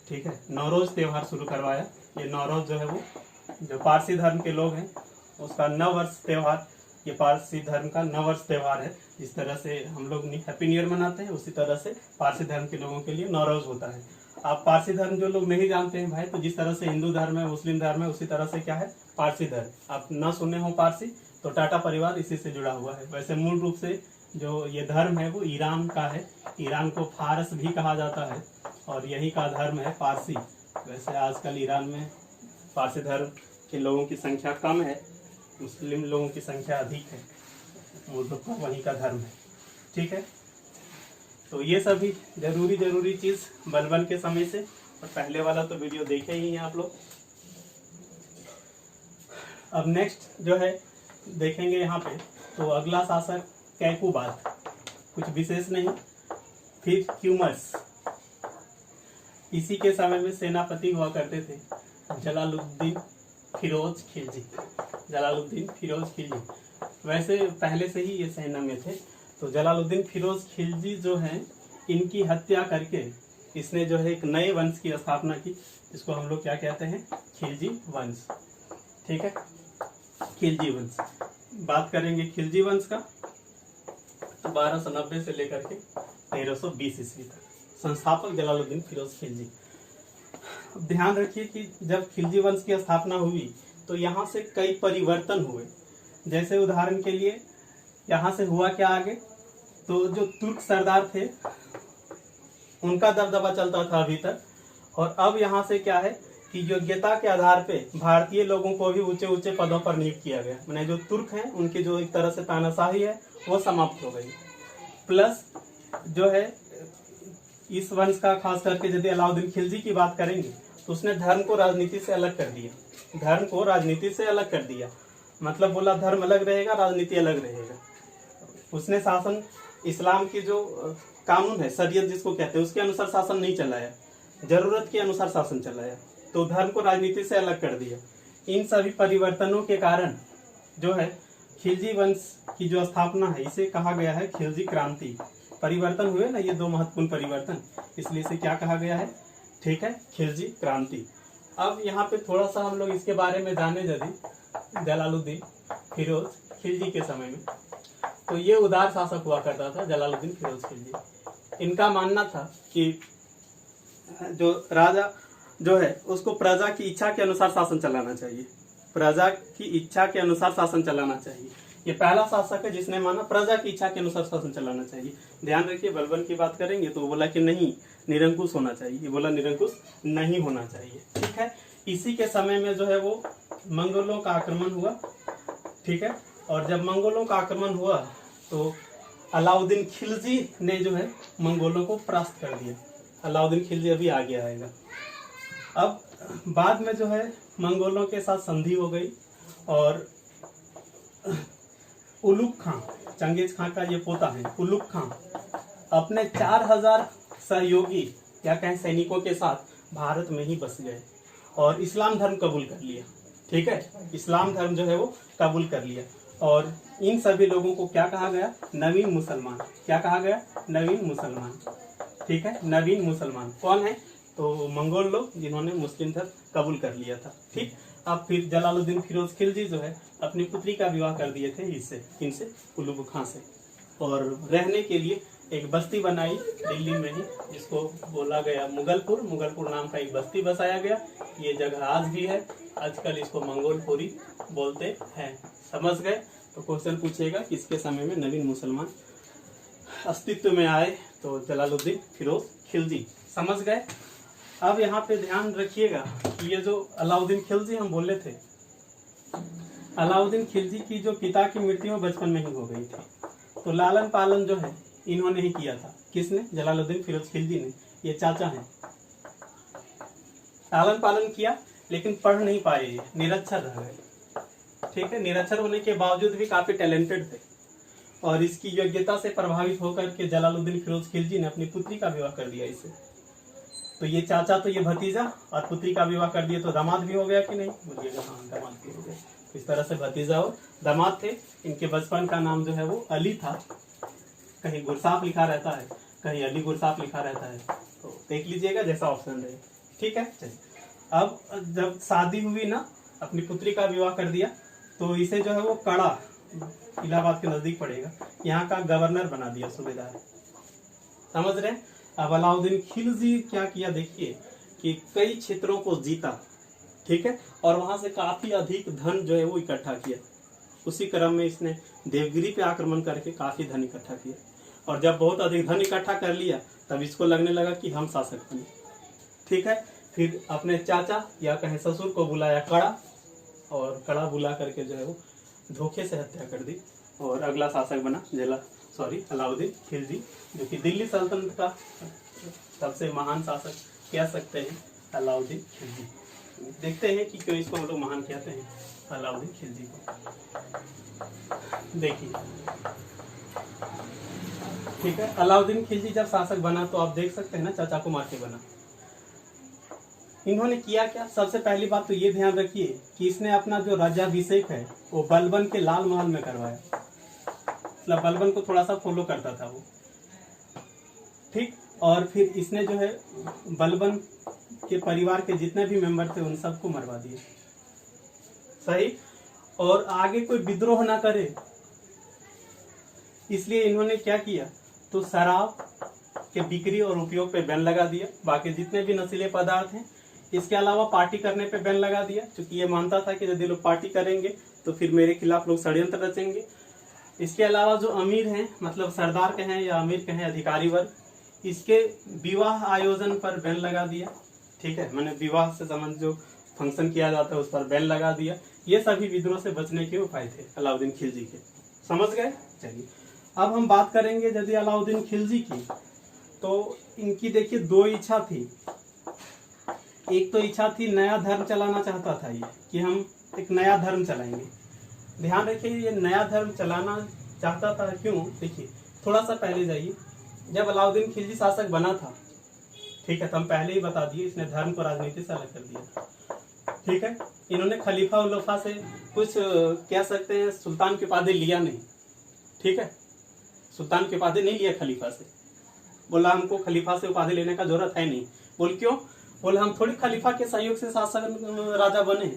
ठीक है, नवरोज त्योहार शुरू करवाया। ये नवरोज जो है वो जो पारसी धर्म के लोग हैं उसका नववर्ष त्योहार, ये पारसी धर्म का नववर्ष त्योहार है। जिस तरह से हम लोग हैप्पी न्यू ईयर मनाते हैं, उसी तरह से पारसी धर्म के लोगों के लिए नवरोज होता है। आप पारसी धर्म जो लोग नहीं जानते हैं भाई, तो जिस तरह से हिंदू धर्म है, मुस्लिम धर्म है, उसी तरह से क्या है पारसी धर्म। आप ना सुने हो पारसी, तो टाटा परिवार इसी से जुड़ा हुआ है। वैसे मूल रूप से जो ये धर्म है वो ईरान का है। ईरान को फारस भी कहा जाता है और यही का धर्म है पारसी। वैसे आजकल ईरान में पारसी धर्म के लोगों की संख्या कम है, मुस्लिम लोगों की संख्या अधिक है। मूल रूप में वहीं का धर्म है। ठीक है, तो ये सभी जरूरी चीज बलबन के समय से, और पहले वाला तो वीडियो देखे ही हैं आप लोग। अब नेक्स्ट जो है देखेंगे यहाँ पे, तो अगला शासक कैकुबाद, कुछ विशेष नहीं। फिर क्यूमर्स, इसी के समय में सेनापति हुआ करते थे जलालुद्दीन फिरोज खिलजी। जलालुद्दीन फिरोज खिलजी वैसे पहले से ही ये सेना में थे। तो जलालुद्दीन फिरोज खिलजी जो हैं, इनकी हत्या करके इसने जो है एक नए वंश की स्थापना की, जिसको हम लोग क्या कहते हैं, खिलजी वंश। ठीक है, खिलजी वंश बात करेंगे। खिलजी वंश का 1290 से लेकर के 1320 ईस्वी तक संस्थापक जलालुद्दीन फिरोज खिलजी। ध्यान रखिए कि जब खिलजी वंश की स्थापना हुई तो यहाँ से कई परिवर्तन हुए। जैसे उदाहरण के लिए यहाँ से हुआ क्या आगे, तो जो तुर्क सरदार थे उनका दबदबा चलता था अभी तक, और अब यहाँ से क्या है कि योग्यता के आधार पे भारतीय लोगों को भी ऊंचे ऊंचे पदों पर नियुक्त किया गया। मैंने जो तुर्क हैं उनकी जो एक तरह से तानाशाही है वो समाप्त हो गई। प्लस जो है इस वंश का खास करके यदि अलाउद्दीन खिलजी की बात करेंगे तो उसने धर्म को राजनीति से अलग कर दिया। धर्म को राजनीति से अलग कर दिया, मतलब बोला धर्म अलग रहेगा, राजनीति अलग रहेगा। उसने शासन, इस्लाम की जो कानून है, शरीयत जिसको कहते हैं, उसके अनुसार शासन नहीं चलाया, जरूरत के अनुसार शासन चलाया। तो धर्म को राजनीति से अलग कर दिया। इन सभी परिवर्तनों के कारण जो है खिलजी वंश की जो स्थापना है, इसे कहा गया है खिलजी क्रांति। परिवर्तन हुए ना ये दो महत्वपूर्ण परिवर्तन, इसलिए इसे क्या कहा गया है, ठीक है, खिलजी क्रांति। अब यहाँ पे थोड़ा सा हम लोग इसके बारे में जाने यदि जलालुद्दीन फिरोज खिलजी के समय में, तो ये उदार शासक हुआ करता था जलालुद्दीन फिरोज खिलजी। इनका मानना था कि जो राजा जो है उसको प्रजा की इच्छा के अनुसार शासन चलाना चाहिए, प्रजा की इच्छा के अनुसार शासन चलाना चाहिए। ये पहला शासक है जिसने माना प्रजा की इच्छा के अनुसार शासन चलाना चाहिए। ध्यान रखिए, बलबन की बात करेंगे तो वो बोला कि नहीं, निरंकुश होना चाहिए। ये बोला निरंकुश नहीं होना चाहिए। ठीक है, इसी के समय में जो है वो मंगोलों का आक्रमण हुआ। ठीक है, और जब मंगोलों का आक्रमण हुआ तो अलाउद्दीन खिलजी ने जो है मंगोलों को परास्त कर दिया। अलाउद्दीन खिलजी अभी आगे आएगा। अब बाद में जो है मंगोलों के साथ संधि हो गई और उलुग खां, चंगेज खां का ये पोता है उलुग खां, अपने 4000 सहयोगी या कहें सैनिकों के साथ भारत में ही बस गए और इस्लाम धर्म कबूल कर लिया। ठीक है, इस्लाम धर्म जो है वो कबूल कर लिया। और इन सभी लोगों को क्या कहा गया, नवीन मुसलमान। क्या कहा गया, नवीन मुसलमान। ठीक है, नवीन मुसलमान कौन है, तो मंगोल लोग जिन्होंने मुस्लिम धर्म कबूल कर लिया था। ठीक, अब फिर जलालुद्दीन फिरोज खिलजी जो है अपनी पुत्री का विवाह कर दिए थे इससे, इनसे, उलुग खां से, और रहने के लिए एक बस्ती बनाई दिल्ली में ही, जिसको बोला गया मुगलपुर। मुगलपुर नाम का एक बस्ती बसाया गया। ये जगह आज भी है, आजकल इसको मंगोलपुरी बोलते हैं। समझ गए? तो क्वेश्चन पूछेगा किसके समय में नवीन मुसलमान अस्तित्व में आए, तो जलालुद्दीन फिरोज खिलजी। समझ गए? अब यहाँ पे ध्यान रखिएगा कि ये जो अलाउद्दीन खिलजी हम बोले थे, अलाउद्दीन खिलजी की जो पिता की मृत्यु बचपन में ही हो गई थी, तो लालन पालन जो है इन्होंने ही किया था। किसने, जलालुद्दीन फिरोज खिलजी ने। ये चाचा हैं, लालन पालन किया लेकिन पढ़ नहीं पाए, ये निरक्षर रह गए। ठीक है, निरक्षर होने के बावजूद भी काफी टैलेंटेड थे और इसकी योग्यता से प्रभावित होकर के जलालुद्दीन फिरोज खिलजी ने अपनी पुत्री का विवाह कर दिया इससे। तो ये चाचा तो ये भतीजा और पुत्री का विवाह कर दिया, तो दामाद भी हो गया कि नहीं, बोलिएगा हाँ दामाद भी हो गया। इस तरह से भतीजा और दामाद थे। इनके बचपन का नाम जो है वो अली था, कहीं गुरसाफ लिखा रहता है, कहीं अली गुरसाफ लिखा रहता है, तो देख लीजिएगा जैसा ऑप्शन रहे। ठीक है, चलिए अब जब शादी हुई ना, अपनी पुत्री का विवाह कर दिया, तो इसे जो है वो कड़ा, इलाहाबाद के नजदीक पड़ेगा, यहाँ का गवर्नर बना दिया, सूबेदार। समझ रहे हैं। अब अलाउद्दीन खिलजी क्या किया, देखिए कि कई क्षेत्रों को जीता, ठीक है, और वहां से काफी अधिक धन जो है वो इकट्ठा किया। उसी क्रम में इसने देवगिरी पे आक्रमण करके काफी धन इकट्ठा किया, और जब बहुत अधिक धन इकट्ठा कर लिया तब इसको लगने लगा कि हम शासक बने। ठीक है, फिर अपने चाचा या कहें ससुर को बुलाया कड़ा, और कड़ा बुला करके जो है वो धोखे से हत्या कर दी, और अगला शासक बना अलाउद्दीन खिलजी, जो कि दिल्ली सल्तनत का सबसे महान शासक कह सकते हैं अलाउद्दीन खिलजी। देखते हैं कि क्यों इसको हम लोग महान कहते हैं अलाउद्दीन खिलजी को। देखिए, ठीक है, अलाउद्दीन खिलजी जब शासक बना तो आप देख सकते हैं ना, चाचा को मार के बना। इन्होंने किया क्या, सबसे पहली बात तो ये ध्यान रखिए कि इसने अपना जो राज्याभिषेक है वो बलबन के लाल महल में करवाया। मतलब बलबन को थोड़ा सा फॉलो करता था वो, ठीक। और फिर इसने जो है बलबन के परिवार के जितने भी मेंबर थे उन सबको मरवा दिया, सही। और आगे कोई विद्रोह ना करे इसलिए इन्होंने क्या किया, तो शराब के बिक्री और उपयोग पे बैन लगा दिया। बाकी जितने भी नशीले पदार्थ हैं, इसके अलावा पार्टी करने पे बैन लगा दिया, क्योंकि ये मानता था कि यदि लोग पार्टी करेंगे तो फिर मेरे खिलाफ लोग षड्यंत्र रचेंगे। इसके अलावा जो अमीर हैं, मतलब सरदार कहें या अमीर कहें, अधिकारी वर्ग, इसके विवाह आयोजन पर बैन लगा दिया। ठीक है, मैंने विवाह से संबंधित जो फंक्शन किया जाता है उस पर बैन लगा दिया। ये सभी विद्रोह से बचने के उपाय थे अलाउद्दीन खिलजी के। समझ गए। चलिए अब हम बात करेंगे यदि अलाउद्दीन खिलजी की, तो इनकी देखिए दो इच्छा थी। एक तो इच्छा थी, नया धर्म चलाना चाहता था ये, कि हम एक नया धर्म चलाएंगे। ध्यान रखिए, ये नया धर्म चलाना चाहता था क्यों, देखिए थोड़ा सा पहले जाइए। जब अलाउद्दीन खिलजी शासक बना था, ठीक है, तो हम पहले ही बता दिए इसने धर्म को राजनीति से अलग कर दिया था। ठीक है, इन्होंने खलीफा उलफा से कुछ कह सकते हैं सुल्तान की उपाधि लिया नहीं। ठीक है, सुल्तान की उपाधि नहीं लिया खलीफा से, बोला हमको खलीफा से उपाधि लेने का जरूरत है नहीं। बोल क्यों, बोले हम थोड़ी खलीफा के सहयोग से शासक राजा बने।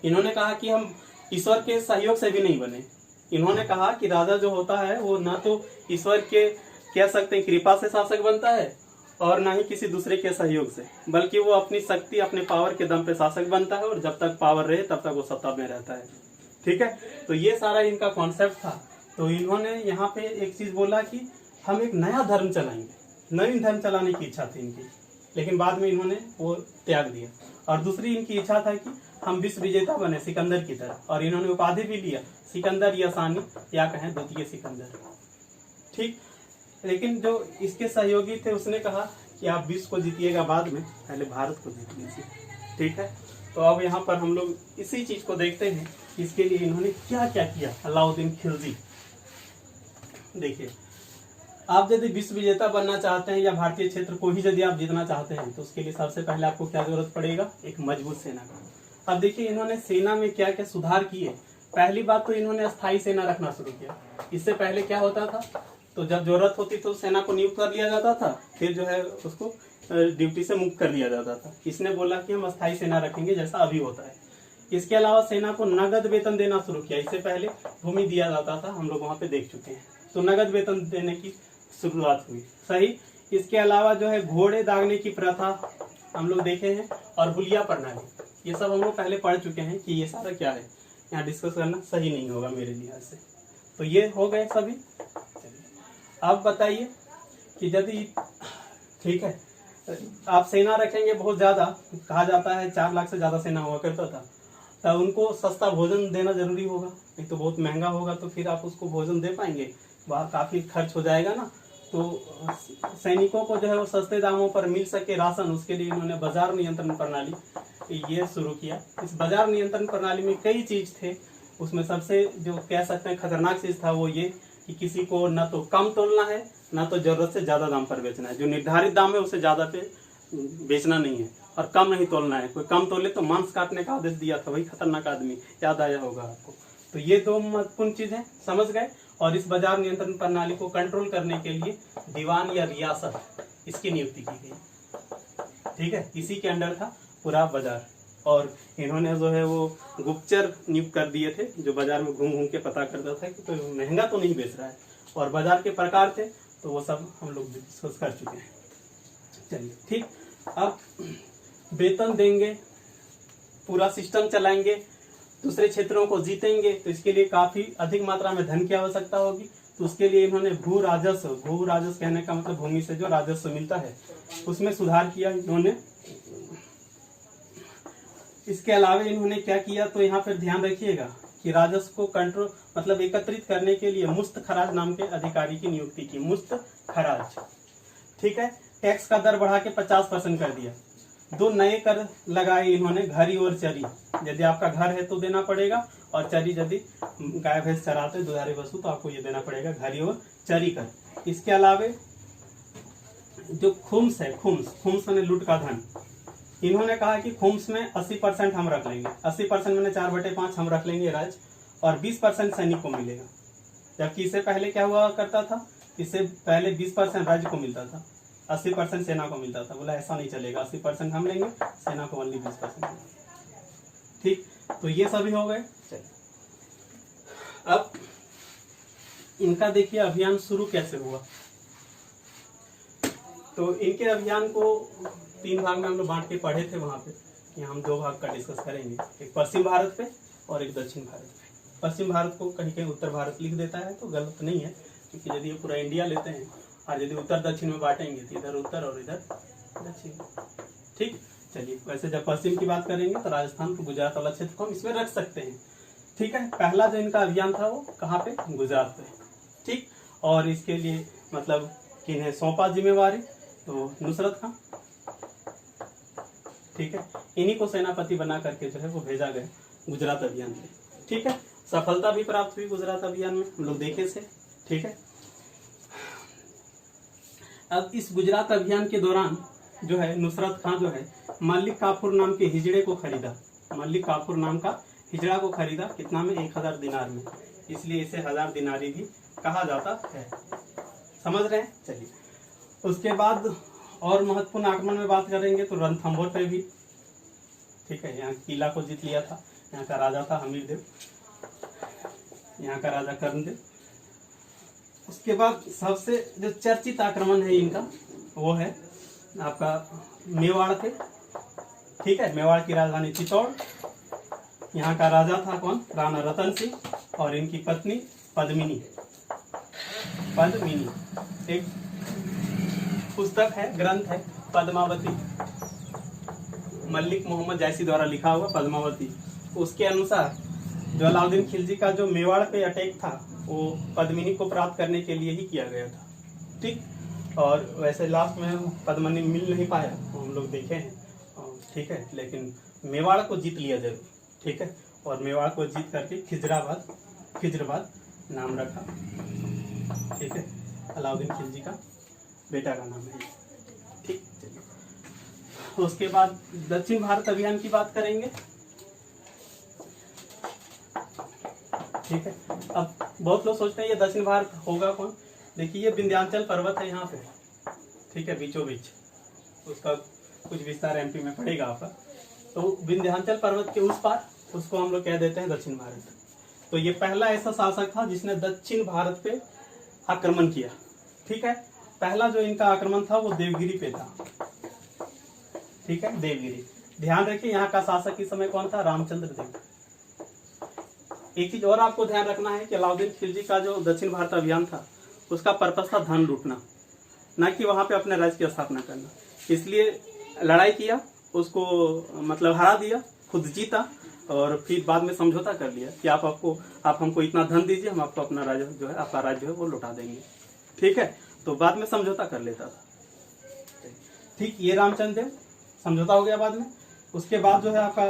इन्होंने कहा कि हम ईश्वर के सहयोग से भी नहीं बने। इन्होंने कहा कि राजा जो होता है वो ना तो ईश्वर के कह सकते हैं कृपा से शासक बनता है और ना ही किसी दूसरे के सहयोग से, बल्कि वो अपनी शक्ति, अपने पावर के दम पे शासक बनता है, और जब तक पावर रहे तब तक वो सत्ता में रहता है। ठीक है, तो ये सारा इनका कॉन्सेप्ट था। तो इन्होंने यहाँ पे एक चीज बोला कि हम एक नया धर्म चलाएंगे, नवीन धर्म चलाने की इच्छा थी इनकी, लेकिन बाद में इन्होंने वो त्याग दिया। और दूसरी इनकी इच्छा था कि हम विश्व विजेता बने सिकंदर की तरह, और इन्होंने उपाधि भी लिया सिकंदर यासानी, या कहें द्वितीय सिकंदर। ठीक, लेकिन जो इसके सहयोगी थे उसने कहा कि आप विश्व को जीतिएगा बाद में, पहले भारत को जीत लीजिए। ठीक है, तो अब यहाँ पर हम लोग इसी चीज को देखते हैं, इसके लिए इन्होंने क्या क्या किया अलाउद्दीन खिलजी। देखिए, आप यदि विश्व विजेता बनना चाहते हैं या भारतीय क्षेत्र को ही यदि आप जीतना चाहते हैं, तो उसके लिए सबसे पहले आपको क्या जरूरत पड़ेगा, एक मजबूत सेना का। अब देखिए इन्होंने सेना में क्या क्या सुधार किए। पहली बात तो इन्होंने अस्थायी सेना रखना शुरू किया। इससे पहले क्या होता था, तो जब जरूरत होती तो सेना को नियुक्त कर लिया जाता था, फिर जो है उसको ड्यूटी से मुक्त कर दिया जाता था। इसने बोला कि हम अस्थायी सेना रखेंगे जैसा अभी होता है। इसके अलावा सेना को नगद वेतन देना शुरू किया। इससे पहले भूमि दिया जाता था, हम लोग वहां पे देख चुके हैं, तो नगद वेतन देने की शुरुआत हुई, सही। इसके अलावा जो है घोड़े दागने की प्रथा हम लोग देखे हैं, और हुलिया प्रणाली, ये सब हम लोग पहले पढ़ चुके हैं कि ये सारा क्या है, यहाँ डिस्कस करना सही नहीं होगा मेरे लिहाज से। तो ये हो गए सभी। अब बताइए कि यदि, ठीक है, आप सेना रखेंगे बहुत ज्यादा, कहा जाता है 4 लाख से ज्यादा सेना हुआ करता था, तो उनको सस्ता भोजन देना जरूरी होगा, नहीं तो बहुत महंगा होगा, तो फिर आप उसको भोजन दे पाएंगे, वहाँ काफी खर्च हो जाएगा ना। तो सैनिकों को जो है वो सस्ते दामों पर मिल सके राशन, उसके लिए इन्होंने बाजार नियंत्रण प्रणाली ये शुरू किया। इस बाजार नियंत्रण प्रणाली में कई चीज थे, उसमें सबसे जो कह सकते हैं खतरनाक चीज था वो ये कि किसी को ना तो कम तोलना है ना तो जरूरत से ज्यादा दाम पर बेचना है। जो निर्धारित दाम है उससे ज्यादा पे बेचना नहीं है और कम नहीं तोलना है। कोई कम तोले तो मांस काटने का आदेश दिया था, वही खतरनाक आदमी, याद आया होगा आपको। तो ये दो महत्वपूर्ण चीजें समझ गए। और इस बाजार नियंत्रण प्रणाली को कंट्रोल करने के लिए दीवान या रियासत इसकी नियुक्ति की गई। ठीक है, इसी के अंडर था पूरा बाजार। और इन्होंने जो है वो गुप्तचर नियुक्त कर दिए थे जो बाजार में घूम घूम के पता करता था कि कोई महंगा तो नहीं बेच रहा है। और बाजार के प्रकार थे तो वो सब हम लोग डिस्कस कर चुके हैं। चलिए ठीक, अब वेतन देंगे, पूरा सिस्टम चलाएंगे, दूसरे क्षेत्रों को जीतेंगे, तो इसके लिए काफी अधिक मात्रा में धन की आवश्यकता होगी। तो उसके लिए इन्होंने भू राजस्व कहने का मतलब भूमि से जो राजस्व मिलता है उसमें सुधार किया इन्होंने। इसके अलावा इन्होंने क्या किया, तो यहाँ पर ध्यान रखिएगा कि राजस्व को कंट्रोल मतलब एकत्रित करने के लिए मुस्त खराज नाम के अधिकारी की नियुक्ति की। मुस्त खराज, ठीक है, टैक्स का दर बढ़ा के 50% कर दिया। दो नए कर लगाए इन्होंने, घरी और चरी। यदि आपका घर है तो देना पड़ेगा, और चरी यदि गाय भैंस चराते दुधारी वस्तु तो आपको ये देना पड़ेगा, घरी और चरी कर। इसके अलावा जो खुम्स है, खुम्स मैंने लूट का धन, इन्होंने कहा कि खुम्स में 80% हम रख लेंगे। 80% मैंने 4/5 हम रख लेंगे राज्य, और 20% सैनिक को मिलेगा। जबकि इससे पहले क्या हुआ करता था, इससे पहले 20% राज्य को मिलता था, 80% सेना को मिलता था। बोला ऐसा नहीं चलेगा, 80% हम लेंगे, सेना को ओनली 20%। ठीक, तो ये सभी हो गए। अब इनका देखिए अभियान शुरू कैसे हुआ। तो इनके अभियान को 3 भाग में हम लोग बांट के पढ़े थे वहां पे। यहाँ हम 2 भाग का डिस्कस करेंगे, एक पश्चिम भारत पे और एक दक्षिण भारत पे। पश्चिम भारत को कहीं कहीं उत्तर भारत लिख देता है तो गलत नहीं है, क्योंकि यदि ये पूरा इंडिया लेते हैं और यदि उत्तर दक्षिण में बांटेंगे तो इधर उत्तर और इधर दक्षिण। ठीक, चलिए वैसे जब पश्चिम की बात करेंगे तो राजस्थान को, गुजरात वाला क्षेत्र को हम इसमें रख सकते हैं। ठीक है, पहला जो इनका अभियान था वो कहाँ पे, गुजरात पे। ठीक, और इसके लिए मतलब किन्हें सौंपा जिम्मेवारी, तो नुसरत खां। ठीक है, इन्हीं को सेनापति बना करके जो है वो भेजा गया गुजरात अभियान में। ठीक है, सफलता भी प्राप्त हुई गुजरात अभियान में, हम लोग देखे से। ठीक है, अब इस गुजरात अभियान के दौरान जो है नुसरत खां जो है मल्लिक काफूर नाम के हिजड़े को खरीदा। मल्लिक काफूर नाम का हिजड़ा को खरीदा, कितना में, 1000 दिनार में। इसलिए इसे 1000 दिनारी भी कहा जाता है। समझ रहे हैं। चलिए, उसके बाद और महत्वपूर्ण आक्रमण में बात करेंगे तो रणथंभौर पे भी। ठीक है, यहाँ किला को जीत लिया था। यहाँ का राजा था हमीर देव, यहाँ का राजा कर्णदेव। उसके बाद सबसे जो चर्चित आक्रमण है इनका वो है आपका मेवाड़ पे। ठीक है, मेवाड़ की राजधानी चित्तौड़। यहाँ का राजा था कौन, राणा रतन सिंह, और इनकी पत्नी पद्मिनी। एक पुस्तक है, ग्रंथ है पद्मावती, मल्लिक मोहम्मद जैसी द्वारा लिखा हुआ पद्मावती। उसके अनुसार जो अलाउद्दीन खिलजी का जो मेवाड़ पे अटैक था वो पद्मिनी को प्राप्त करने के लिए ही किया गया था। ठीक, और वैसे लास्ट में पद्मिनी मिल नहीं पाया, हम लोग देखे हैं। ठीक है, लेकिन मेवाड़ को जीत लिया जरूर। ठीक है, और मेवाड़ को जीत करके खिजराबाद नाम रखा। ठीक है, अलाउद्दीन खिलजी का बेटा का नाम है। ठीक, चलिए उसके बाद दक्षिण भारत अभियान की बात करेंगे। ठीक है, अब बहुत लोग सोचते हैं ये दक्षिण भारत होगा कौन। देखिए, ये विंध्याचल पर्वत है यहाँ पे। ठीक है, बीचों बीच, उसका कुछ विस्तार एमपी में पड़ेगा आपका। तो विंध्याचल पर्वत के उस पार उसको हम लोग कह देते हैं दक्षिण भारत। तो ये पहला ऐसा शासक था जिसने दक्षिण भारत पे आक्रमण किया। ठीक है, पहला जो इनका आक्रमण था वो देवगिरी पे था। ठीक है, देवगिरी। ध्यान रखिए, यहाँ का शासक इस समय कौन था, रामचंद्र देव। एक चीज और आपको ध्यान रखना है कि अलाउद्दीन खिलजी का जो दक्षिण भारत अभियान था उसका पर्पस था धन लूटना, ना कि वहां पे अपने राज्य की स्थापना करना। इसलिए लड़ाई किया, उसको मतलब हरा दिया, खुद जीता, और फिर बाद में समझौता कर लिया कि आप हमको इतना धन दीजिए, हम आपको अपना राज्य जो है, आपका राज्य है वो लौटा देंगे। ठीक है, तो बाद में समझौता कर लेता था। ठीक, ये रामचंद्र देव समझौता हो गया बाद में। उसके बाद जो है आपका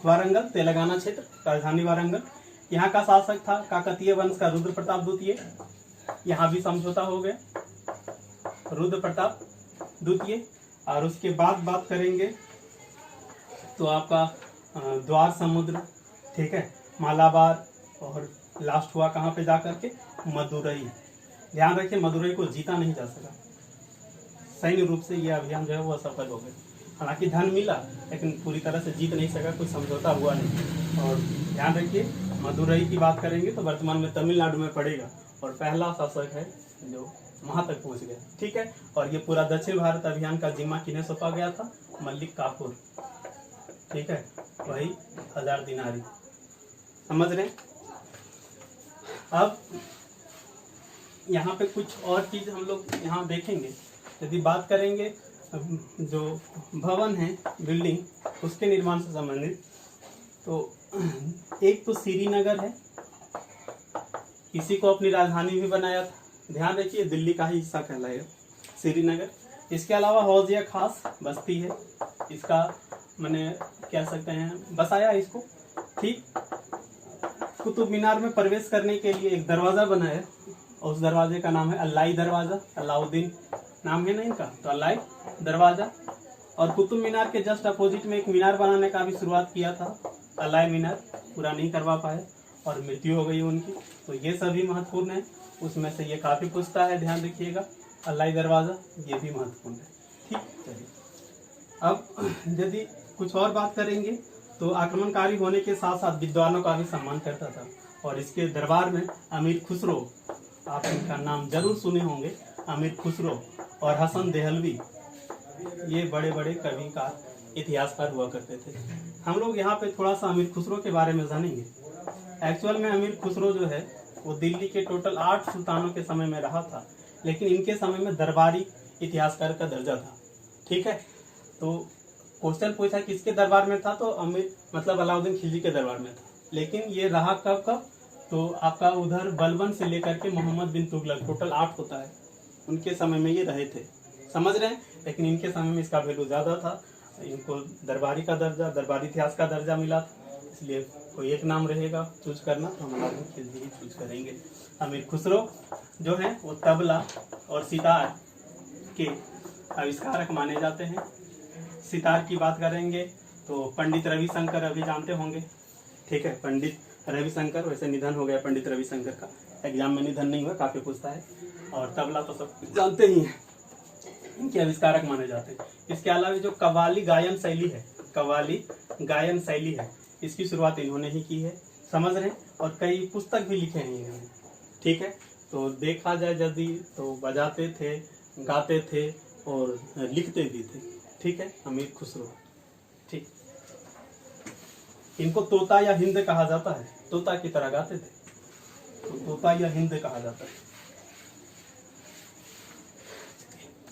वारंगल तेलंगाना क्षेत्र, राजधानी वारंगल। यहाँ का शासक था काकतीय वंश का रुद्र प्रताप द्वितीय। यहाँ भी समझौता हो गया, रुद्र प्रताप द्वितीय। और उसके बाद बात करेंगे तो आपका द्वार समुद्र, ठीक है, मालाबार, और लास्ट हुआ कहाँ पे जाकर के, मदुरई। ध्यान रखिए मदुरई को जीता नहीं जा सका, सैन्य रूप से यह अभियान जो है वो असफल हो गया। हालांकि धन मिला लेकिन पूरी तरह से जीत नहीं सका, कुछ समझौता हुआ नहीं। और ध्यान रखिए मदुरई की बात करेंगे तो वर्तमान में तमिलनाडु में पड़ेगा, और पहला शासक है जो वहां तक पहुंच गया, ठीक है। और ये पूरा दक्षिण भारत अभियान का जिम्मा किन्हें सौंपा गया था, मल्लिक काफूर, ठीक है, वही 1000 दिनारी, समझ रहे। अब यहाँ पे कुछ और चीज हम लोग यहाँ देखेंगे। यदि बात करेंगे जो भवन है, बिल्डिंग, उसके निर्माण से संबंधित, तो एक तो श्रीनगर है, इसी को अपनी राजधानी भी बनाया था। ध्यान रखिए दिल्ली का ही हिस्सा कहलाएगा श्रीनगर। इसके अलावा हौजिया खास बस्ती है, इसका मैंने कह सकते हैं बसाया इसको, ठीक। कुतुब मीनार में प्रवेश करने के लिए एक दरवाजा बनाया, और उस दरवाजे का नाम है अल्लाई दरवाजा, अलाउद्दीन नाम है ना इनका, तो अल्लाई दरवाजा। और कुतुब मीनार के जस्ट अपोजिट में एक मीनार बनाने का भी शुरुआत किया था, अल्लाई मीनार, पूरा नहीं करवा पाए और मृत्यु हो गई उनकी। तो ये सभी महत्वपूर्ण है, उसमें से ये काफी पूछता है, ध्यान रखिएगा, अल्लाई दरवाजा ये भी महत्वपूर्ण है, ठीक। चलिए अब यदि कुछ और बात करेंगे तो आक्रमणकारी होने के साथ साथ विद्वानों का भी सम्मान करता था, और इसके दरबार में अमीर खुसरो, आप इनका नाम जरूर सुने होंगे, अमीर खुसरो और हसन देहलवी, ये बड़े बड़े कविकार, इतिहासकार हुआ करते थे। हम लोग यहाँ पे थोड़ा सा अमीर खुसरो के बारे में जानेंगे। एक्चुअल में अमीर खुसरो जो है वो दिल्ली के टोटल 8 सुल्तानों के समय में रहा था, लेकिन इनके समय में दरबारी इतिहासकार का दर्जा था, ठीक है। तो क्वेश्चन पूछा किसके दरबार में था, तो अमीर मतलब अलाउद्दीन खिलजी के दरबार में था। लेकिन ये रहा कब कब, तो आपका उधर बलबन से लेकर के मोहम्मद बिन तुगलक, टोटल 8 होता है, उनके समय में ये रहे थे, समझ रहे हैं। लेकिन इनके समय में इसका वैल्यू ज्यादा था, इनको दरबारी का दर्जा, दरबारी इतिहास का दर्जा मिला था, इसलिए कोई एक नाम रहेगा चूज करना, तो हम अलाउद्दीन खिलजी ही चूज करेंगे। अमीर खुसरो जो है वो तबला और सितार के आविष्कारक माने जाते हैं। सितार की बात करेंगे तो पंडित रविशंकर, अभी जानते होंगे, ठीक है, पंडित रविशंकर, वैसे निधन हो गया पंडित रविशंकर का, एग्जाम में निधन नहीं हुआ, काफी पूछता है। और तबला तो सब जानते ही हैं, इनके आविष्कारक माने जाते हैं। इसके अलावा जो कव्वाली गायन शैली है, कव्वाली गायन शैली है, इसकी शुरुआत इन्होंने ही की है, समझ रहे हैं। और कई पुस्तक भी लिखे हैं इन्होंने, ठीक है। तो देखा जाए यदि तो बजाते थे, गाते थे और लिखते भी थे, ठीक है, अमीर खुसरो, ठीक। इनको तोता या हिंद कहा जाता है, तोता की तरह गाते थे, तो तोता या हिंद कहा जाता है,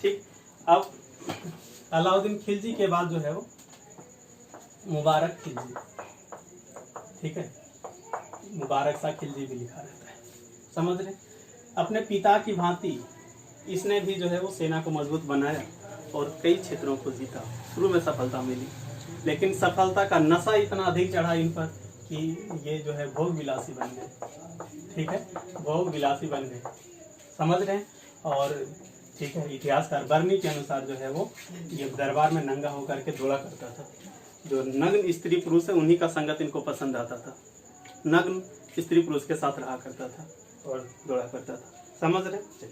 ठीक। अब अलाउद्दीन खिलजी के बाद जो है वो मुबारक खिलजी, ठीक है, मुबारक शाह खिलजी भी लिखा रहता है, समझ रहे। अपने पिता की भांति इसने भी जो है वो सेना को मजबूत बनाया और कई क्षेत्रों को जीता। शुरू में सफलता मिली, लेकिन सफलता का नशा इतना अधिक चढ़ा इन पर कि ये जो है भोग विलासी बन गए, ठीक है, भोग विलासी बन गए, समझ रहे हैं। और ठीक है, इतिहासकार बर्नी के अनुसार जो है वो ये दरबार में नंगा होकर के दौड़ा करता था। जो नग्न स्त्री पुरुष है उन्हीं का संगत इनको पसंद आता था, नग्न स्त्री पुरुष के साथ रहा करता था और दौड़ा करता था, समझ रहे,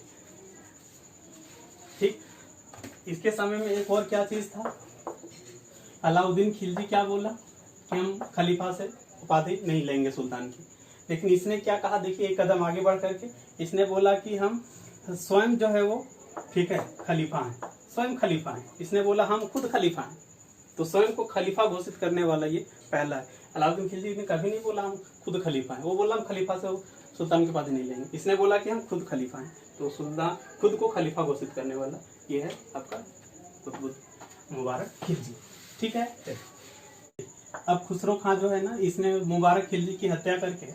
ठीक। इसके समय में एक और क्या चीज था, अलाउद्दीन खिलजी क्या बोला कि हम खलीफा से उपाधि नहीं लेंगे सुल्तान की, लेकिन इसने क्या कहा, देखिए एक कदम आगे बढ़ करके इसने बोला कि हम स्वयं जो है वो, ठीक है, खलीफा हैं, स्वयं खलीफा हैं। इसने बोला हम खुद खलीफा हैं, तो स्वयं को खलीफा घोषित करने वाला ये पहला है। अलाउद्दीन खिलजी ने कभी नहीं बोला हम खुद खलीफा हैं, वो बोला हम खलीफा से सुल्तान की उपाधि नहीं लेंगे। इसने बोला कि हम खुद खलीफा हैं, तो सुल्तान खुद को खलीफा घोषित करने वाला ये है आपका मुबारक खिलजी, ठीक है। अब खुसरो खां जो है ना, इसने मुबारक खिलजी की हत्या करके